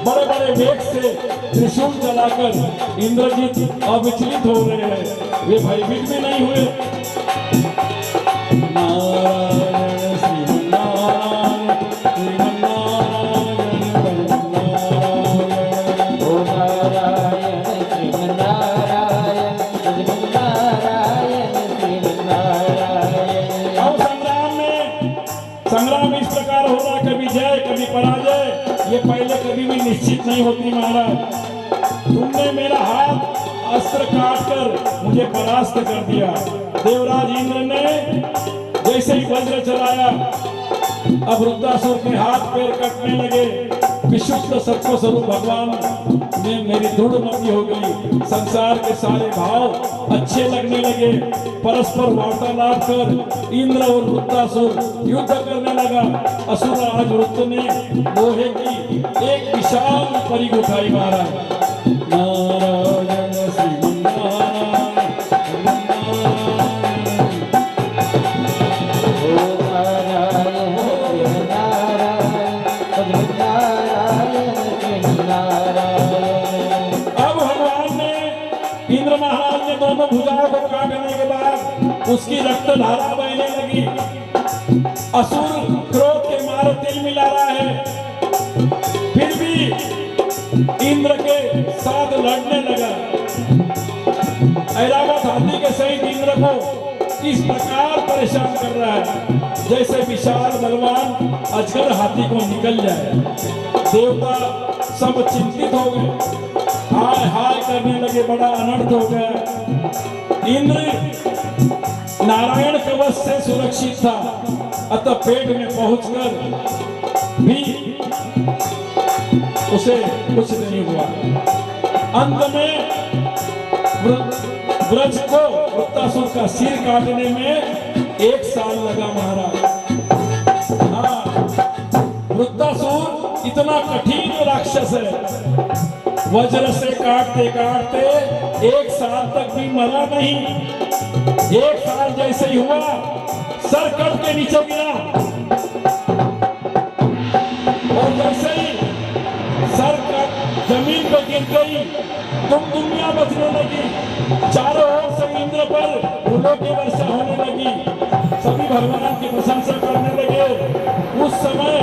बड़े बड़े वेग से त्रिशूल चलाकर इंद्रजीत अविचलित हो रहे हैं, वे भयभीत भी नहीं हुए। नारायण श्रीमन्नारायण श्रीमन्नारायण भगवन् नारायण। ओ नारायण श्रीमन्नारायण भजमन नारायण निश्चित नहीं होती महाराज। तुमने मेरा हाथ अस्त्र काट कर मुझे परास्त कर दिया। देवराज इंद्र ने जैसे ही वज्र चलाया, अब वृत्तासुर के हाथ पैर कटने लगे। विशुद्ध सत्व स्वरूप भगवान में मेरी दृढ़ मति हो गई। संसार के सारे भाव अच्छे लगने लगे। परस्पर वार्तालाप कर इंद्र और वृत्तासुर युद्ध करने लगा। असुरराज वृत्त ने लोहे की एक विशाल परिघ उठाई। महाराज नारायण श्रीमन्नारायण दोनों भुजाओं को काटने के बाद उसकी रक्त धारा बहने लगी। असुर क्रोध के मारे तिल मिला रहा है, फिर भी इंद्र के साथ लड़ने लगा। ऐरावत हाथी के सहित इंद्र को इस प्रकार परेशान कर रहा है जैसे विशाल बलवान अजगर हाथी को निकल जाए। देवता सब चिंतित हो गए, हाय हाय करने लगे, बड़ा अनर्थ हो गया। इंद्र नारायण कवच से सुरक्षित था, अतः पेट में पहुंचकर भी उसे कुछ नहीं हुआ। अंत में ब्रज को वृत्तासुर का सिर काटने में 1 साल लगा महाराज। वृत्तासुर इतना कठिन राक्षस है, वज्र से काटते काटते 1 साल तक भी मरा नहीं। 1 साल जैसे ही हुआ, सर कट के नीचे गिरा और जैसे ही सर कट जमीन पर गिर गई, दुनिया बचने लगी। चारों ओर से इंद्र पर फूलों की वर्षा होने लगी। सभी भगवान की प्रशंसा करने लगे। उस समय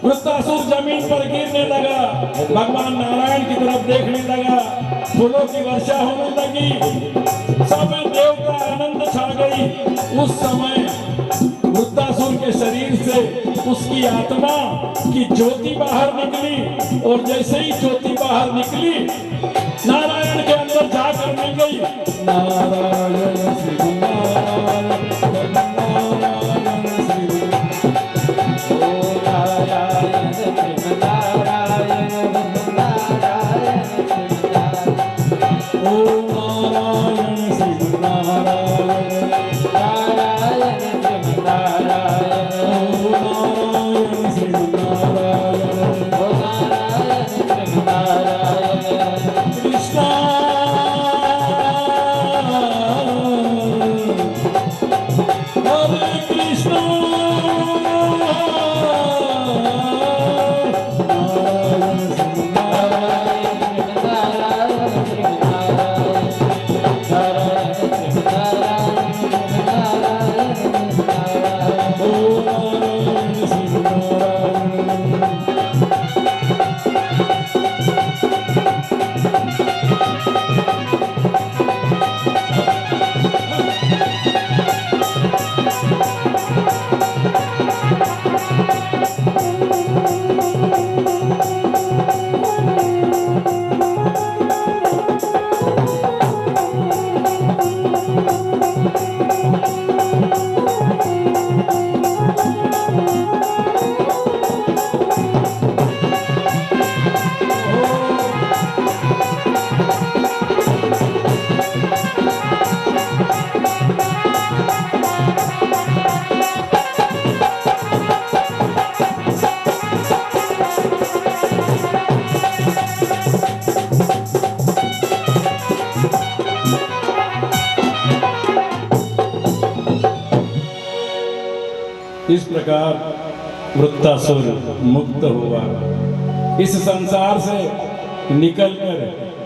वृत्तासुर जमीन पर गिरने लगा, भगवान नारायण की तरफ देखने लगा, फूलों की वर्षा होने लगी, सब देवता आनंद छा गई। उस समय वृत्तासुर के शरीर से उसकी आत्मा की ज्योति बाहर निकली और जैसे ही ज्योति बाहर निकली, नारायण के अंदर जाकर मिल गई। नारायण श्री नारायण कृष्णा इस प्रकार वृत्तासुर मुक्त हुआ, इस संसार से निकलकर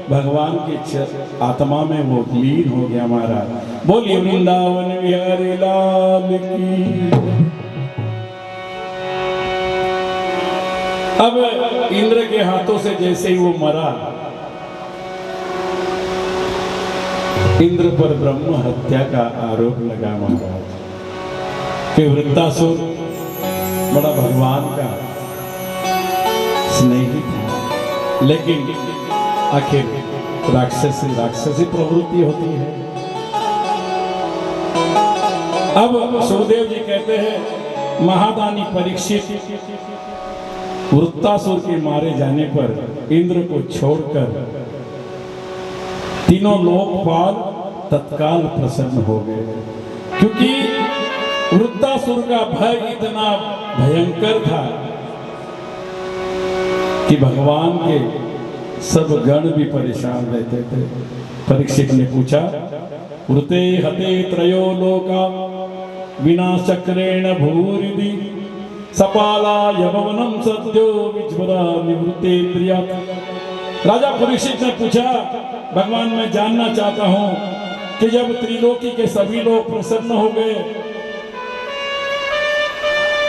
भगवान की आत्मा में वो लीन हो गया। महाराज बोलिए वृंदावन बिहारी लाल की। अब इंद्र के हाथों से जैसे ही वो मरा, इंद्र पर ब्रह्म हत्या का आरोप लगा। महाराज कि वृत्तासुर बड़ा भगवान का स्नेही था, लेकिन आखिर राक्षसी प्रवृत्ति होती है। अब सुखदेव जी कहते हैं महादानी परीक्षित वृत्तासुर के मारे जाने पर इंद्र को छोड़कर तीनों लोकपाल तत्काल प्रसन्न हो गए, क्योंकि वृत्तासुर का भय इतना भयंकर था कि भगवान के सब गण भी परेशान रहते थे। परीक्षित ने पूछा, वृते हते त्रयो लोका विनाशक्रेण भूरिदि सपाला यवनम सद्यो विज्वरा निवृत्ते प्रियात्। राजा परीक्षित ने पूछा, भगवान मैं जानना चाहता हूं कि जब त्रिलोकी के सभी लोग प्रसन्न हो गए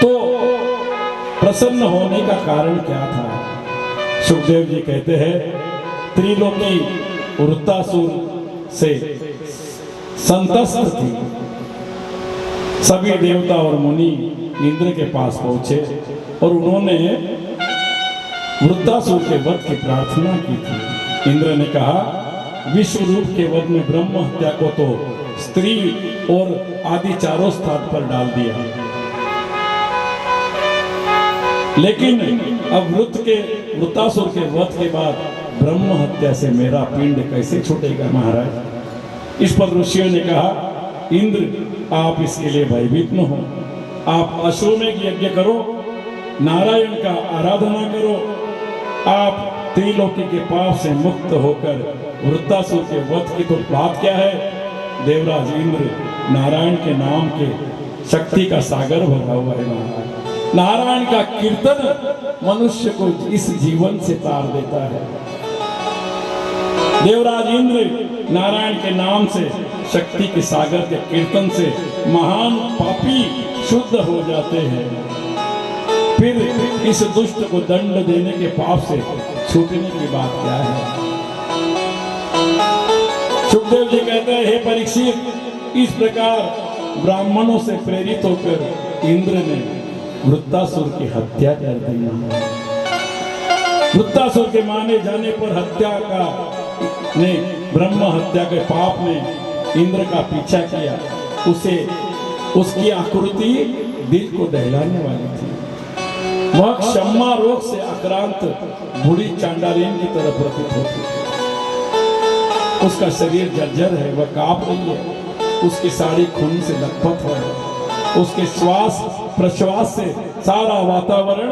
तो प्रसन्न होने का कारण क्या था? सुखदेव जी कहते हैं त्रिलोकी वृत्तासुर से संतस्त थी। सभी देवता और मुनि इंद्र के पास पहुंचे और उन्होंने वृत्तासुर के वध की प्रार्थना की थी। इंद्र ने कहा, विश्व रूप के वध में ब्रह्म हत्या को तो स्त्री और आदि चारों स्थान पर डाल दिया, लेकिन अब वृत्तासुर के वध के बाद ब्रह्म हत्या से मेरा पिंड कैसे छूटेगा? महाराज इस पर ऋषियों ने कहा, इंद्र आप इसके लिए भयभीत न हो, आप अश्वमेघ यज्ञ करो, नारायण का आराधना करो, आप त्रिलोकी के पाप से मुक्त होकर वृत्तासुर के वध की तो बात क्या है? देवराज इंद्र नारायण के नाम के शक्ति का सागर भरा हुआ है। नारायण का कीर्तन मनुष्य को इस जीवन से तार देता है। देवराज इंद्र नारायण के नाम से शक्ति के सागर के कीर्तन से महान पापी शुद्ध हो जाते हैं। फिर इस दुष्ट को दंड देने के पाप से छूटने की बात क्या है? सुखदेव जी कहते हैं, हे परीक्षित, इस प्रकार ब्राह्मणों से प्रेरित होकर इंद्र ने वृत्तासुर की हत्या कर दी। वृत्तासुर के माने जाने पर हत्या का ने ब्रह्म हत्या के पाप ने इंद्र का पीछा किया। उसे उसकी आकृति दिल को दहलाने वाली थी। वह क्षमा रोग से आक्रांत बूढ़ी चांडालीन की तरह प्रतीत होती थी। उसका शरीर जर्जर है, वह कांप रही है, उसकी साड़ी खून से लथपथ है, उसके श्वास प्रश्वास से सारा वातावरण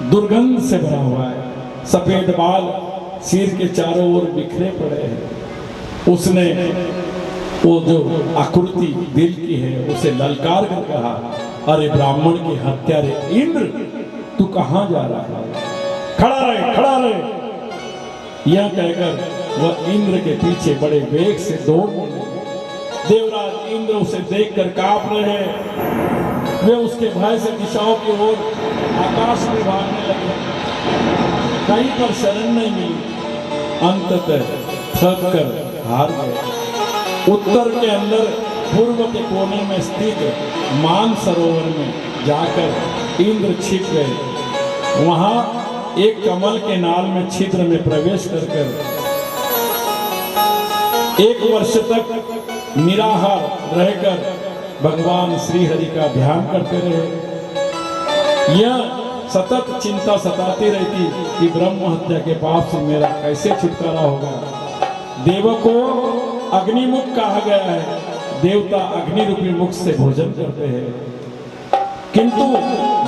दुर्गंध से भरा हुआ है। सफेद बाल सिर के चारों ओर बिखरे पड़े हैं। उसने वो जो आकृति दिल की है उसे ललकार कर कहा, अरे ब्राह्मण की हत्यारे इंद्र, तू कहां जा रहा है? खड़ा रहे, खड़ा रहे। यह कहकर वह इंद्र के पीछे बड़े वेग से दौड़ने लगे। देवराज इंद्र उसे देखकर कांप रहे हैं। वे उसके भय से दिशाओं की ओर आकाश में भागने लगे। कहीं पर शरण नहीं मिली। अंततः थक कर हार गए। उत्तर के अंदर पूर्व के कोने में स्थित मान सरोवर में जाकर इंद्र छिप गए। वहां एक कमल के नाल में छिद्र में प्रवेश कर 1 वर्ष तक निराहार रहकर भगवान श्री हरि का ध्यान करते रहे। यह सतत चिंता सताती रहती कि ब्रह्म हत्या के पाप से मेरा कैसे छुटकारा होगा। देवों को अग्निमुख कहा गया है। देवता अग्नि रूपी मुख से भोजन करते हैं, किंतु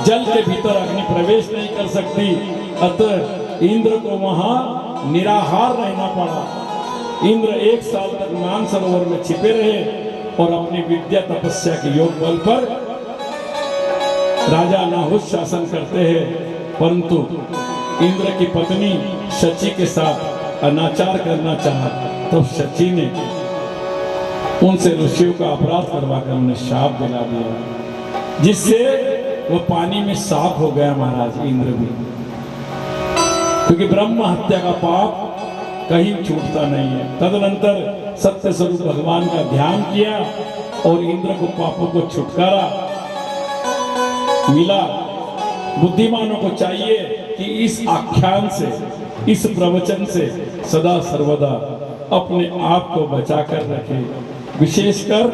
जल के भीतर अग्नि प्रवेश नहीं कर सकती। अतः इंद्र को वहां निराहार रहना पड़ा। इंद्र 1 साल तक मानसरोवर में छिपे रहे और अपनी विद्या तपस्या के योग बल पर राजा नाहुस शासन करते हैं, परंतु इंद्र की पत्नी शची के साथ अनाचार करना चाहा, तो शची ने उनसे ऋषियों का अपराध करवाकर उन्हें शाप दिला दिया, जिससे वो पानी में साफ हो गया महाराज इंद्र भी। क्योंकि ब्रह्म हत्या का पाप कहीं छूटता नहीं है। तदनंतर सत्य स्वरूप भगवान का ध्यान किया और इंद्र को पापों को छुटकारा मिला। बुद्धिमानों को चाहिए कि इस आख्यान से, इस प्रवचन से सदा सर्वदा अपने आप को बचा कर रखे। विशेषकर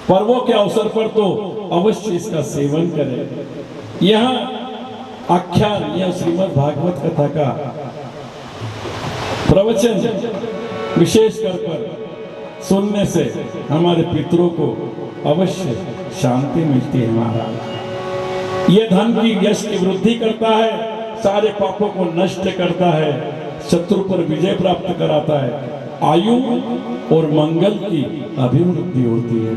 पर्वों के अवसर पर तो अवश्य इसका सेवन करें। यह आख्यान, यह श्रीमद् भागवत कथा का प्रवचन विशेषकर पर सुनने से हमारे पितरों को अवश्य शांति मिलती है महाराज। यह धन की यश की वृद्धि करता है, सारे पापों को नष्ट करता है, शत्रु पर विजय प्राप्त कराता है, आयु और मंगल की अभिवृद्धि होती है।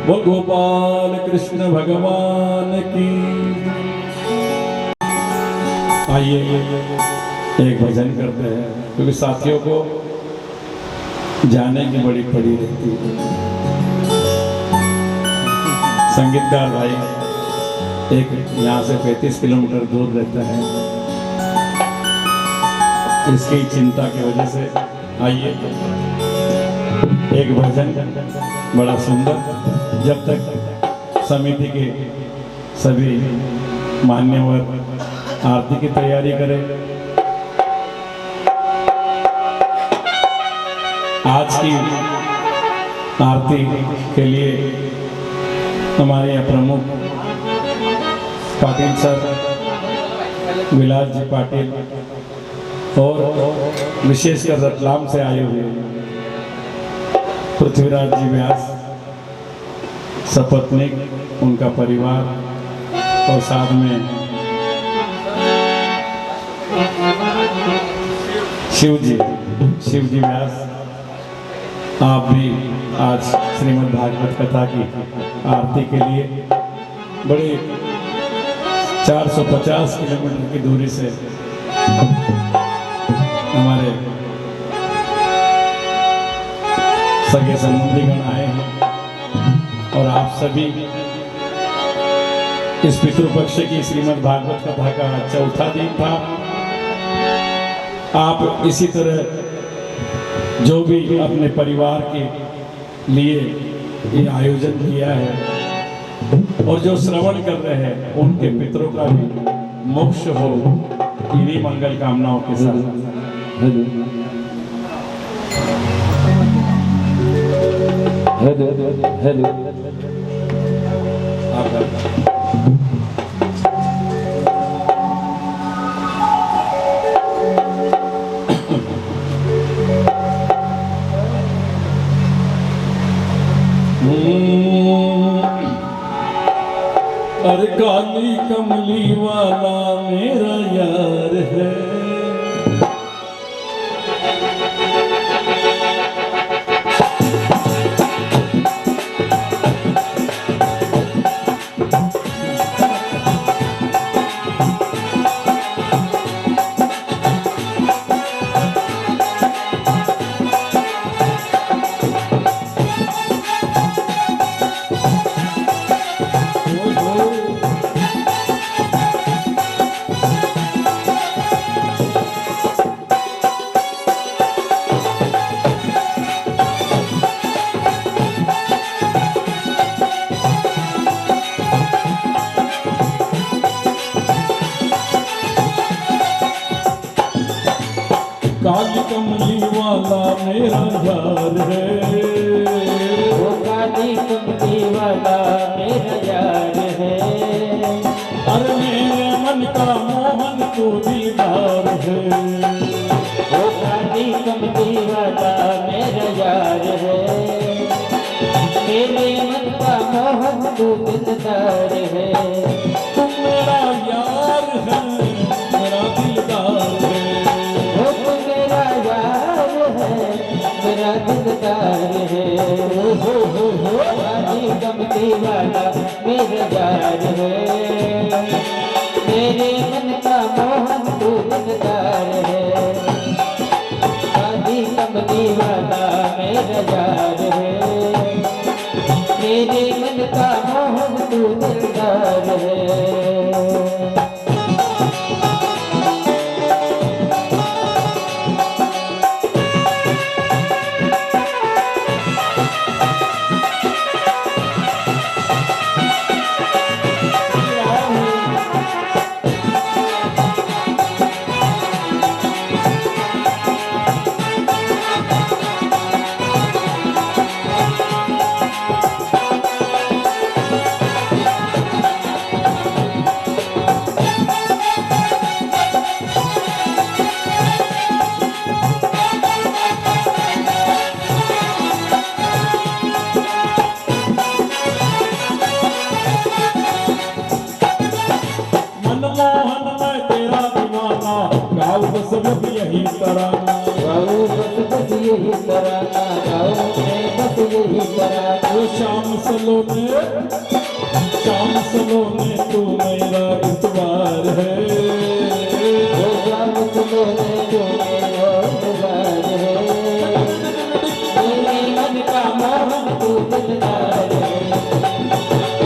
बोल गोपाल कृष्ण भगवान की। आइए एक भजन करते हैं, क्योंकि साथियों को जाने की बड़ी पड़ी रहती है। संगीतकार भाई एक यहाँ से 35 किलोमीटर दूर रहता है, इसकी चिंता की वजह से आइए एक भजन बड़ा सुंदर, जब तक समिति के सभी मान्यवर आरती की तैयारी करें। आज की आरती के लिए हमारे यहाँ प्रमुख पाटिल सर, विलास जी पाटिल और विशेषकर रतलाम से आए हुए पृथ्वीराज जी व्यास, सपत्नीक, उनका परिवार और साथ में शिव जी व्यास, आप भी आज श्रीमद् भागवत कथा की आरती के लिए बड़े 450 किलोमीटर की दूरी से हमारे सगे संबंधीगण आए हैं। और आप सभी इस पितृपक्ष की श्रीमद् भागवत कथा का चौथा दिन था। आप इसी तरह जो भी अपने परिवार के लिए ये आयोजन किया है और जो श्रवण कर रहे हैं, उनके पितरों का भी मोक्ष हो, इन्हीं मंगल कामनाओं के साथ। हेलो अरे काली कमली वाला मेरा यार है, काली कमली वाला मेरा यार है, वो काली कमली वाला मेरा यार है। अरे मेरे मन का मोहन तू दीदार है, वो काली कमली वाला मेरा यार है। मेरे मन का मोहन तू दिलदार है। तुम मेरा यार है, मेरा दिलदार है, वो तो मेरा यार है, मेरा दिलदार है। काली कमली वाला मेरा यार है। मोहन तू दिलदार है, शादी कमली वाला मेरा यार है, मेरे मन का मोहन तू दिलदार है। मनमोहन मैं तेरा दीवाना, गाऊं बस बस यही तराना, गाऊं बस बस यही तराना, गाऊं मैं बस यही तराना। ओ शाम सलोने तू मेरा इतबार है, ओ शाम सलोने तू मेरा इतबार है, मेरे मन का मोहन तू दिलदार है,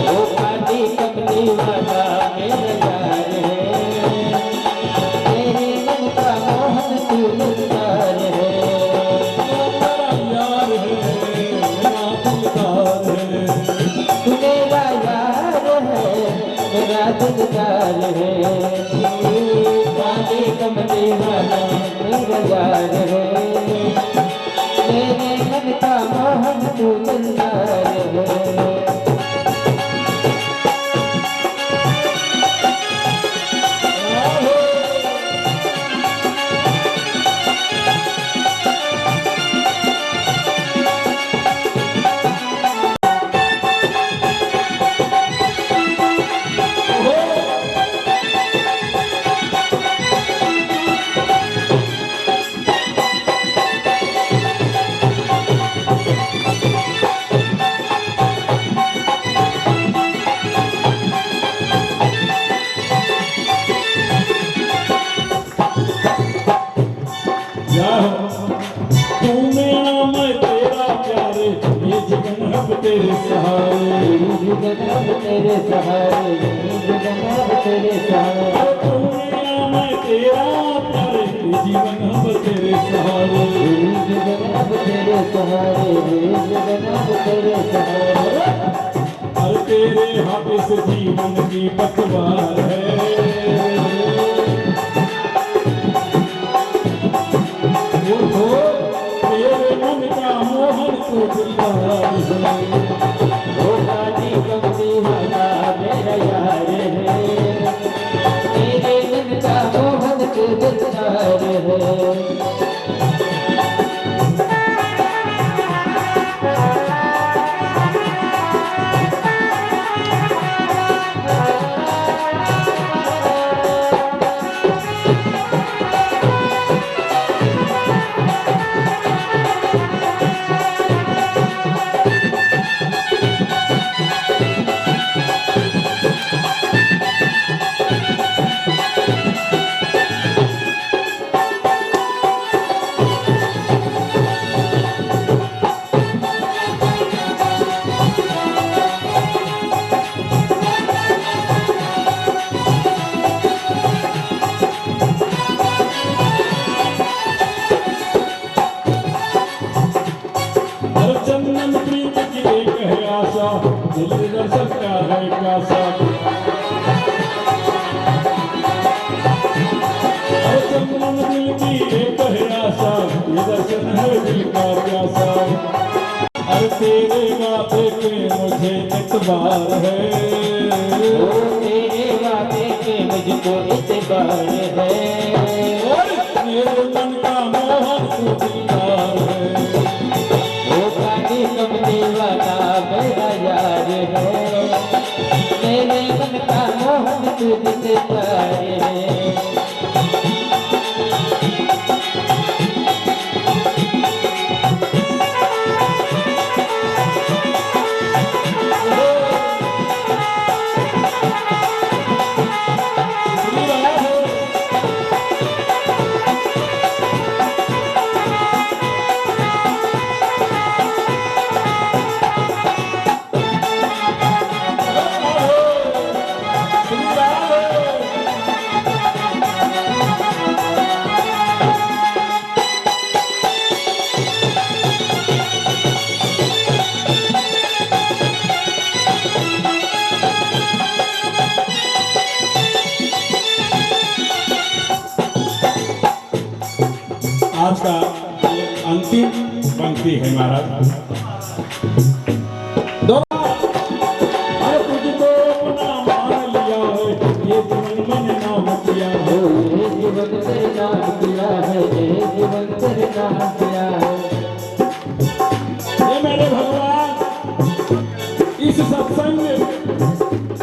ओ शादी कमली वाला मेरा यार है, मेरे मन का मोहन तू दिलदार है। मेरा यार है मेरा दिलदार है, तू मेरा यार है मेरा दिलदार है, शादी कमली वाला मेरा यार है, मेरे मन का मोहन तू दिलदार है। तू मेरा मैं तेरा प्यारे, ये जीवन अब तेरे सहारे, जीवन अब तेरे सहारे, जीवन अब तेरे सहारे। तू मेरा मैं तेरा प्यारे, ये जीवन अब तेरे सहारे, जीवन अब तेरे सहारे, जीवन अब तेरे सहारे। हर तेरे हाथ से जीवन की पतवार है, तेरे मन का मोहन तू दिलदार है, ओ शादी कमली वाला मेरा यार है, मेरे मन का मोहन तू दिलदार है। चंदन प्रीत की एक है आशा, दिल दर्शन का है प्यासा, हर चंदन दिल की एक है आशा, ये दर्शन है दिल का प्यासा, हर तेरे गाते के मुझे इतबार है, ओ तेरे वादे के मुझको इतबार है, मेरे मन का मोहन तू दिलदार है, ओ शादी कमली वाला मेरा यार है, मेरे मन का मोहन तू दिलदार है। आज का अंतिम पंक्ति है महाराज। अरे तुझको अपना मान लिया है, ये जीवन मैंने नाम किया है, ये जीवन तेरे नाम किया है, ये जीवन तेरे नाम किया है। ये मेरे भगवान इस सत्संग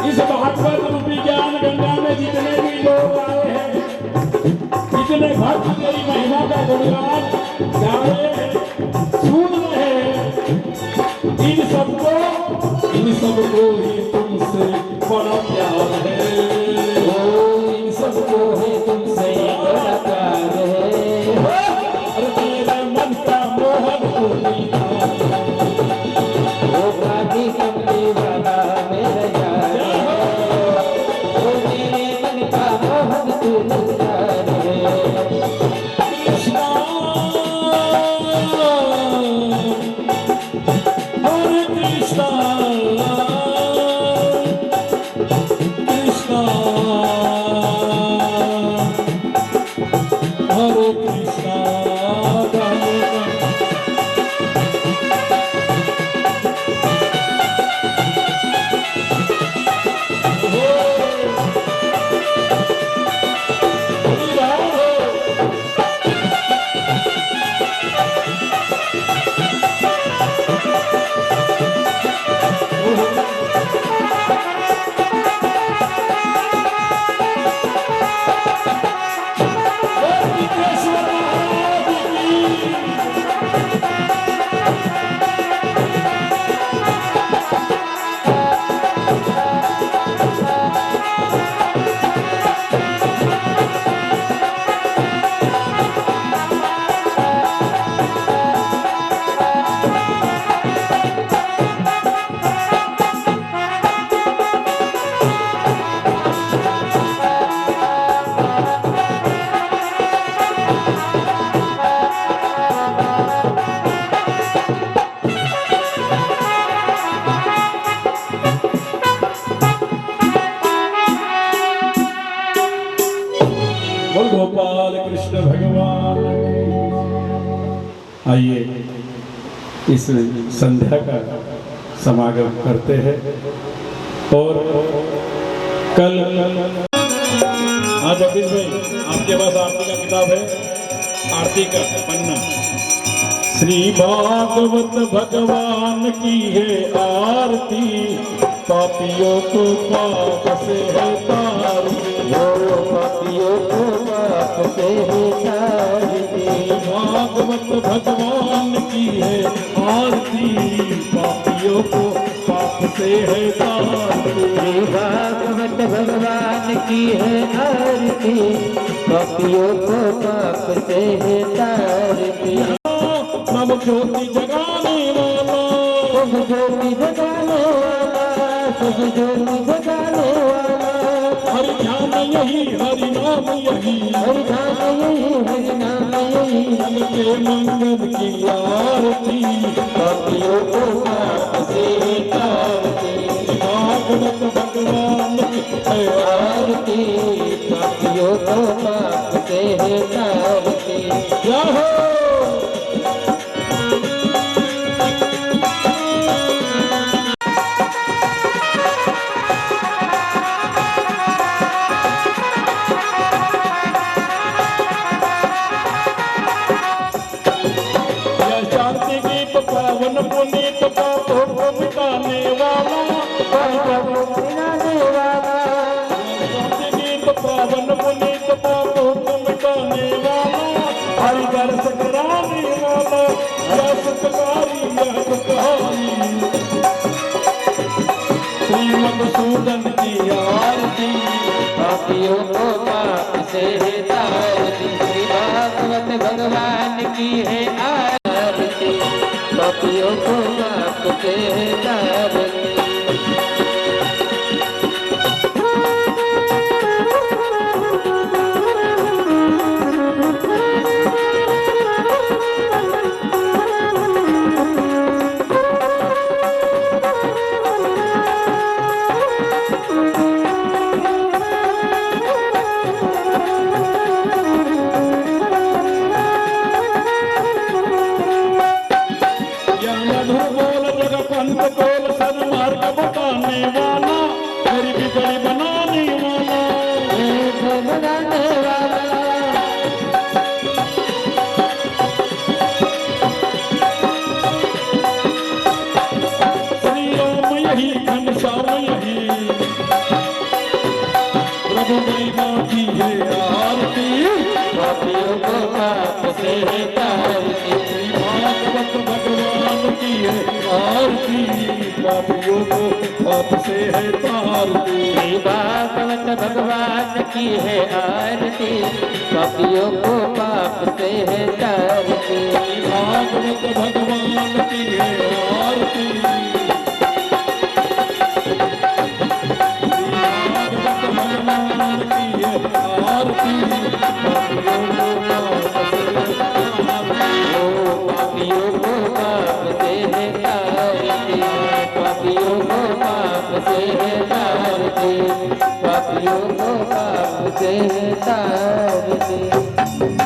इस भागवत रूपी ज्ञान गंगा में जितने भी लोग आए हैं, जितने भक्त तेरी महिमा का गुणगान गा रहे हैं, सुन रहे हैं, इन सबको ही तुमसे बड़ा प्यार है। ओ इन सबको है तुमसे बड़ा प्यार है। अरे तेरे मन का मोहन पूर्णिमा, ओ काटी कमली वाला मेरा यार है, ओ मेरे मन का मोहन तू नजार है। कृष्णा हरे कृष्णा कृष्णा हरे कृष्णा बोल गोपाल कृष्ण भगवान की। आइए इस संध्या का समागम करते हैं और कल हाँ जगदीश भाई आपके पास आरती का किताब है, आरती का पन्ना। श्री भागवत भगवान की है आरती, पापियों को पाप से है तारती, पापियों को पाप से है तारती। भागवत भगवान की है आरती, पापियों को पाप से है तारती। भागवत भगवान की है आरती, पापियों को पाप से है तारती। नव ज्योति जगाने वाला, सब ज्योति जगाने वाला, सब ज्योति जगाने वाला। हरि ध्यान यही हरि नाम यही, हरि नाम यही, हरि नाम यही। जग के मंगल की आरती, पापियों को पाप से है तारती। भागवत भगवान की है आरती, पापियों को पाप से है तारती। जय हो। पावन पुनीत पापों को मिटाने वाला, मिटाने वाला। गीत पावन पुनीत पापों को मिटाने वाला, हरि दर्श कराने वाला, रसकारी यह कहानी। श्री मधुसूदन की आरती, पापियों को पाप से है तारती। भागवत भगवान की है आरती, पापियों को पाप से है तारती। बचाने वाला। श्री राम यही घनश्याम यही प्रभु महिमा की है आरती। पापियों को पाप से तारती। भागवत भगवान की है आरती। पापियों को पाप से है तारती। श्री भागवत भगवान की है आरती। पापियों को पाप से है तारती। भागवत भगवान की है आरती। भागवत भगवान की है आरती। पापियों को पाप से है तारती। पापियों को पाप से है तारती। पापियों को पाप से है तारती।